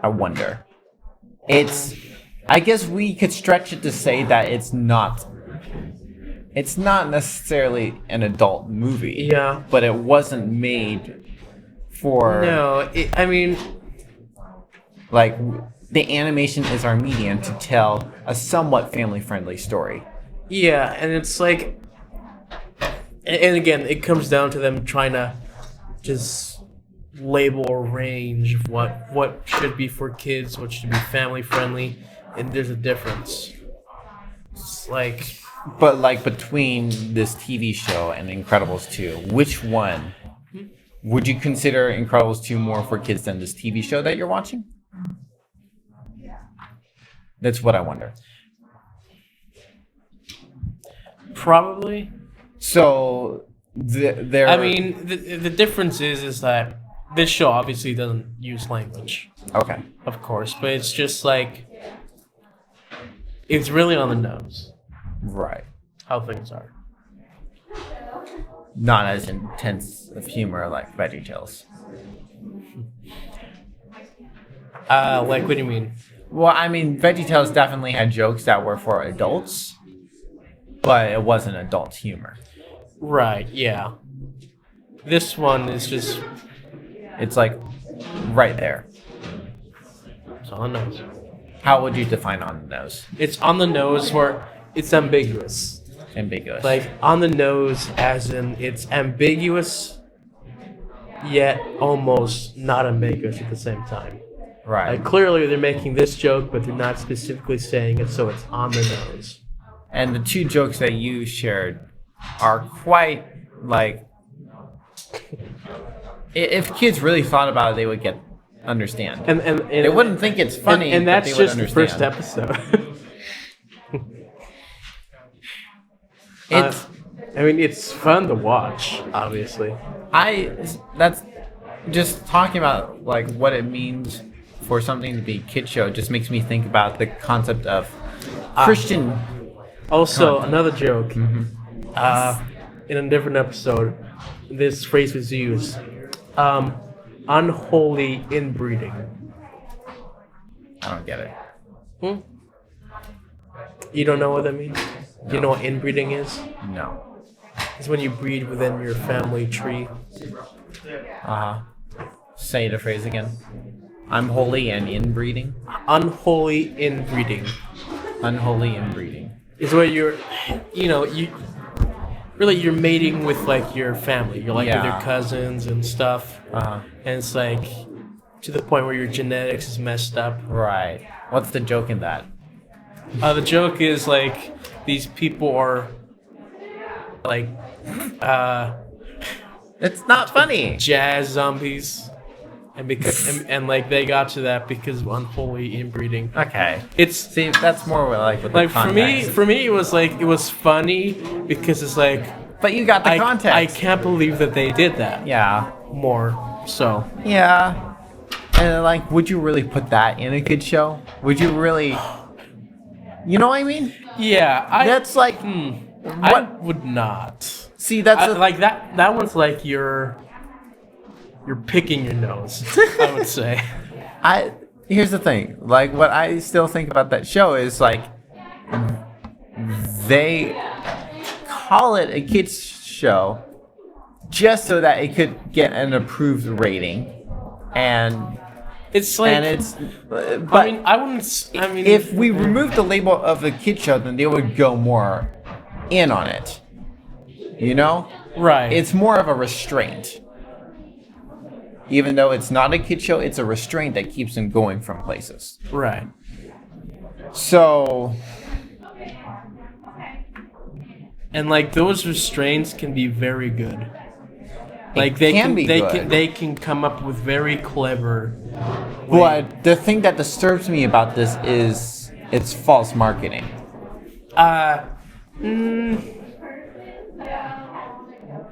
I wonder. I guess we could stretch it to say that it's not necessarily an adult movie. Yeah. But it wasn't made for No, I mean, like, the animation is our medium to tell a somewhat family-friendly story. yeah, and it's like, and again, it comes down to them trying to just label a range of what should be for kids, what should be family friendly, and there's a difference. It's like, But like between this TV show and Incredibles 2, which one would you consider Incredibles 2 more for kids than this TV show that you're watching? That's what I wonder. probably. So there. I mean, the difference is that this show obviously doesn't use language, Okay. of course, but it's just like, it's really on the nose Right. how things are. Not as intense of humor like VeggieTales. Like, what do you mean? Well, I mean, VeggieTales definitely had jokes that were for adults, but it wasn't adult humor. Right, yeah. This one is just, It's like right there. it's on the nose. How would you define on the nose? It's on the nose where it's ambiguous. Ambiguous. Like on the nose, as in it's ambiguous, yet almost not ambiguous at the same time. right. Like clearly they're making this joke, but they're not specifically saying it, so it's on the nose. And the two jokes that you shared are quite like if kids really thought about it, they would understand. And they wouldn't think it's funny, and that's but they just would the first understand. episode. It's I mean, it's fun to watch, obviously. that's just talking about like what it means for something to be a kid show just makes me think about the concept of Christian. Also, another joke. In a different episode, this phrase was used: "unholy inbreeding." I don't get it. You don't know what that means? You know what inbreeding is? No. It's when you breed within your family tree. Say the phrase again. I'm holy and inbreeding. Unholy inbreeding Unholy inbreeding. is where you're mating with like your family. You're like with Yeah. your cousins and stuff. And it's like to the point where your genetics is messed up. Right. What's the joke in that? The joke is like these people are like It's not funny. jazz zombies, and because and like they got to that because of unholy inbreeding. Okay. It's See, that's more like with the like context. for me it was funny because it's like But you got the I context. can't believe that they did that. Yeah. More so. Yeah. And like, would you really put that in a kid show? Would you really? You know what I mean? Yeah, That's like, I would not. see, that's Like that one's like you're picking your nose, I would say. Here's the thing. Like, what I still think about that show is like, they call it a kids show just so that it could get an approved rating, and It's like it's. But I wouldn't. I mean, if we remove the label of a kid show, then they would go more in on it. You know? right, It's more of a restraint. Even though it's not a kid show, it's a restraint that keeps them going from places. right. So, And like those restraints can be very good. Like It they can can be they good. can they can come up with very clever. but the thing that disturbs me about this is it's false marketing.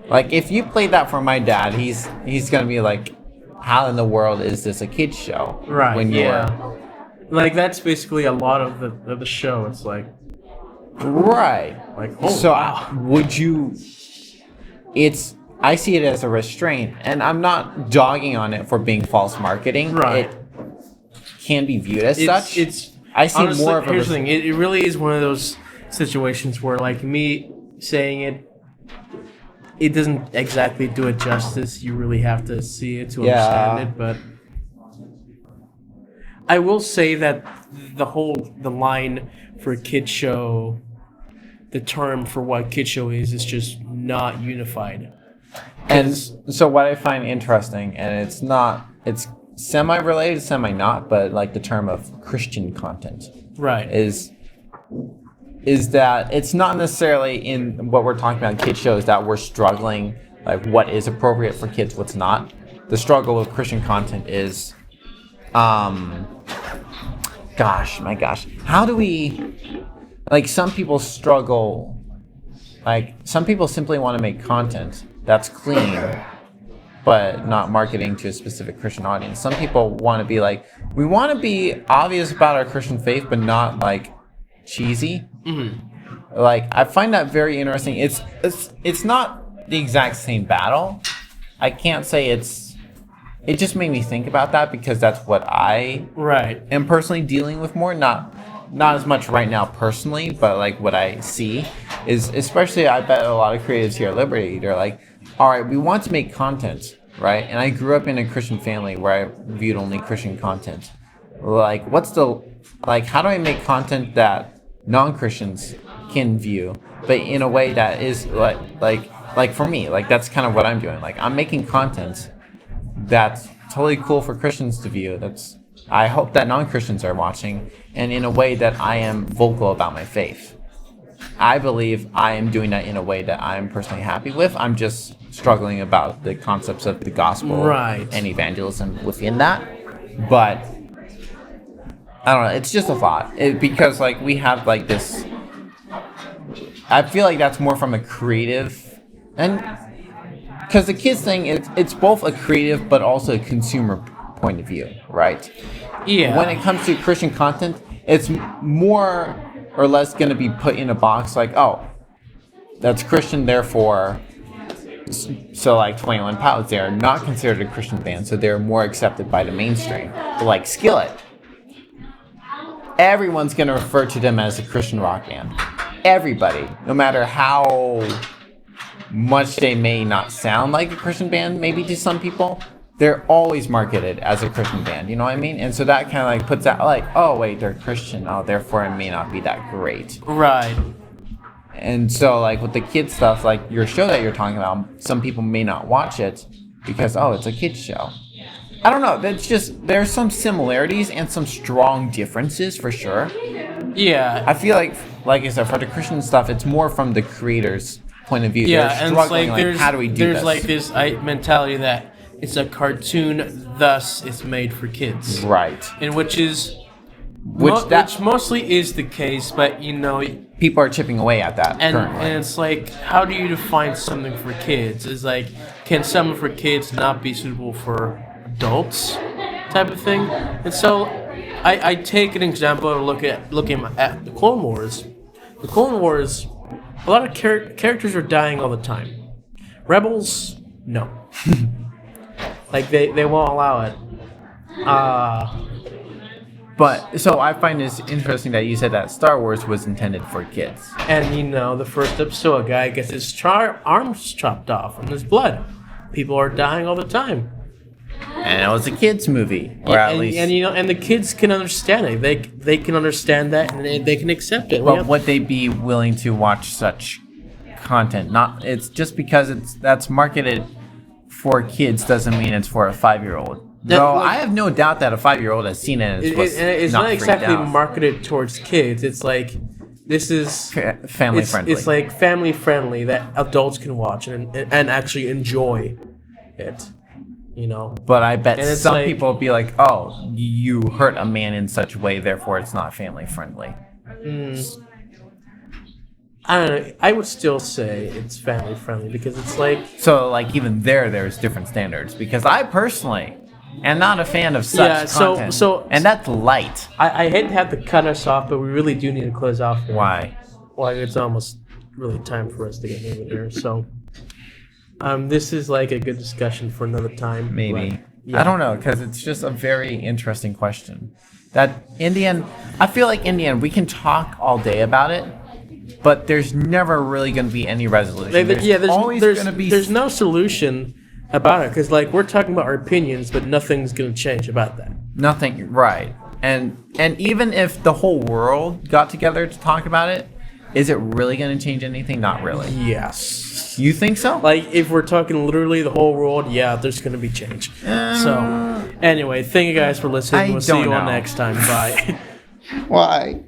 Like, if you play that for my dad, he's gonna be like, how in the world is this a kid's show? Right. When you're yeah. Like that's basically a lot of the show. It's like right. oh So wow. would you? I see it as a restraint, and I'm not dogging on it for being false marketing. Right. It can be viewed as such. I see honestly, more of a. Here's the thing. It really is one of those situations where like me saying it doesn't exactly do it justice. You really have to see it to understand it. But I will say that the line for a kid show, the term for what kid show is just not unified. And so what I find interesting, and it's semi-related, semi-not, but like the term of Christian content Right. is that it's not necessarily in what we're talking about kid shows that we're struggling, like what is appropriate for kids, what's not. The struggle with Christian content is, how do we, like some people struggle, like some people simply want to make content that's clean, but not marketing to a specific Christian audience. Some people want to be like, we want to be obvious about our Christian faith, but not like cheesy. Mm-hmm. Like, I find that very interesting. It's not the exact same battle. I can't say it just made me think about that because that's what I Right. am personally dealing with more. Not as much right now personally, but like what I see is, especially I bet a lot of creatives here at Liberty, they're like, all right, we want to make content, right? And I grew up in a Christian family where I viewed only Christian content. Like, how do I make content that non-Christians can view, but in a way that is like for me, like that's kind of what I'm doing. Like I'm making content that's totally cool for Christians to view. I hope that non-Christians are watching, and in a way that I am vocal about my faith. I believe I am doing that in a way that I'm personally happy with. I'm just struggling about the concepts of the gospel Right. and evangelism within that. But I don't know. It's just a thought because like we have like this. I feel like that's more from a creative, and because the kids thing, it's both a creative but also a consumer point of view, right? Yeah. When it comes to Christian content, it's more or less going to be put in a box like, oh, that's Christian, therefore. So like 21 Pilots, they are not considered a Christian band, so they're more accepted by the mainstream. But like Skillet, everyone's going to refer to them as a Christian rock band. Everybody, no matter how much they may not sound like a Christian band, maybe to some people, they're always marketed as a Christian band, you know what I mean? And so that kind of like puts that like, oh wait, they're Christian, oh therefore it may not be that great. Right. And so like with the kids stuff, like your show that you're talking about, some people may not watch it because, oh, it's a kids show. I don't know, that's just, there's some similarities and some strong differences for sure. Yeah. I feel like I said, for the Christian stuff, it's more from the creator's point of view. Yeah, They're and struggling, it's like, how do we do there's this? like this mentality that it's a cartoon, thus it's made for kids. Right. And which Which mostly is the case, but you know, people are chipping away at that currently. and it's like, how do you define something for kids? It's like, can something for kids not be suitable for adults, type of thing? And so, I take an example of looking at the Clone Wars. The Clone Wars, a lot of characters are dying all the time. Rebels, no. Like they won't allow it. But so I find this interesting that you said that Star Wars was intended for kids. And you know, the first episode, a guy gets his arms chopped off and there's blood. People are dying all the time. And it was a kids movie, or at least. And you know, and the kids can understand it. They can understand that and they can accept it. But would they be willing to watch such content? Not. It's just because that's marketed for kids doesn't mean it's for a 5-year-old. Though I have no doubt that a 5-year-old has seen it. And it's not exactly marketed towards kids. It's like, this is family friendly. It's like family friendly that adults can watch and actually enjoy it. You know. But I bet some like, people will be like, "Oh, you hurt a man in such a way, therefore it's not family friendly." I don't know. I would still say it's family friendly because it's like. So like even there's different standards because I personally am not a fan of such content. And that's light. I hate to have to cut us off, but we really do need to close off here. Why? Well, it's almost really time for us to get moving here. So, this is like a good discussion for another time. Maybe. But, yeah. I don't know because it's just a very interesting question. That I feel like Indian, we can talk all day about it, but there's never really going to be any resolution. There's no solution about it because like we're talking about our opinions, but nothing's going to change about that. Nothing, right? And even if the whole world got together to talk about it, is it really going to change anything? Not really. Yes. You think so? Like if we're talking literally the whole world, yeah, there's going to be change. So anyway, thank you guys for listening. We'll see you all next time. Bye. Why?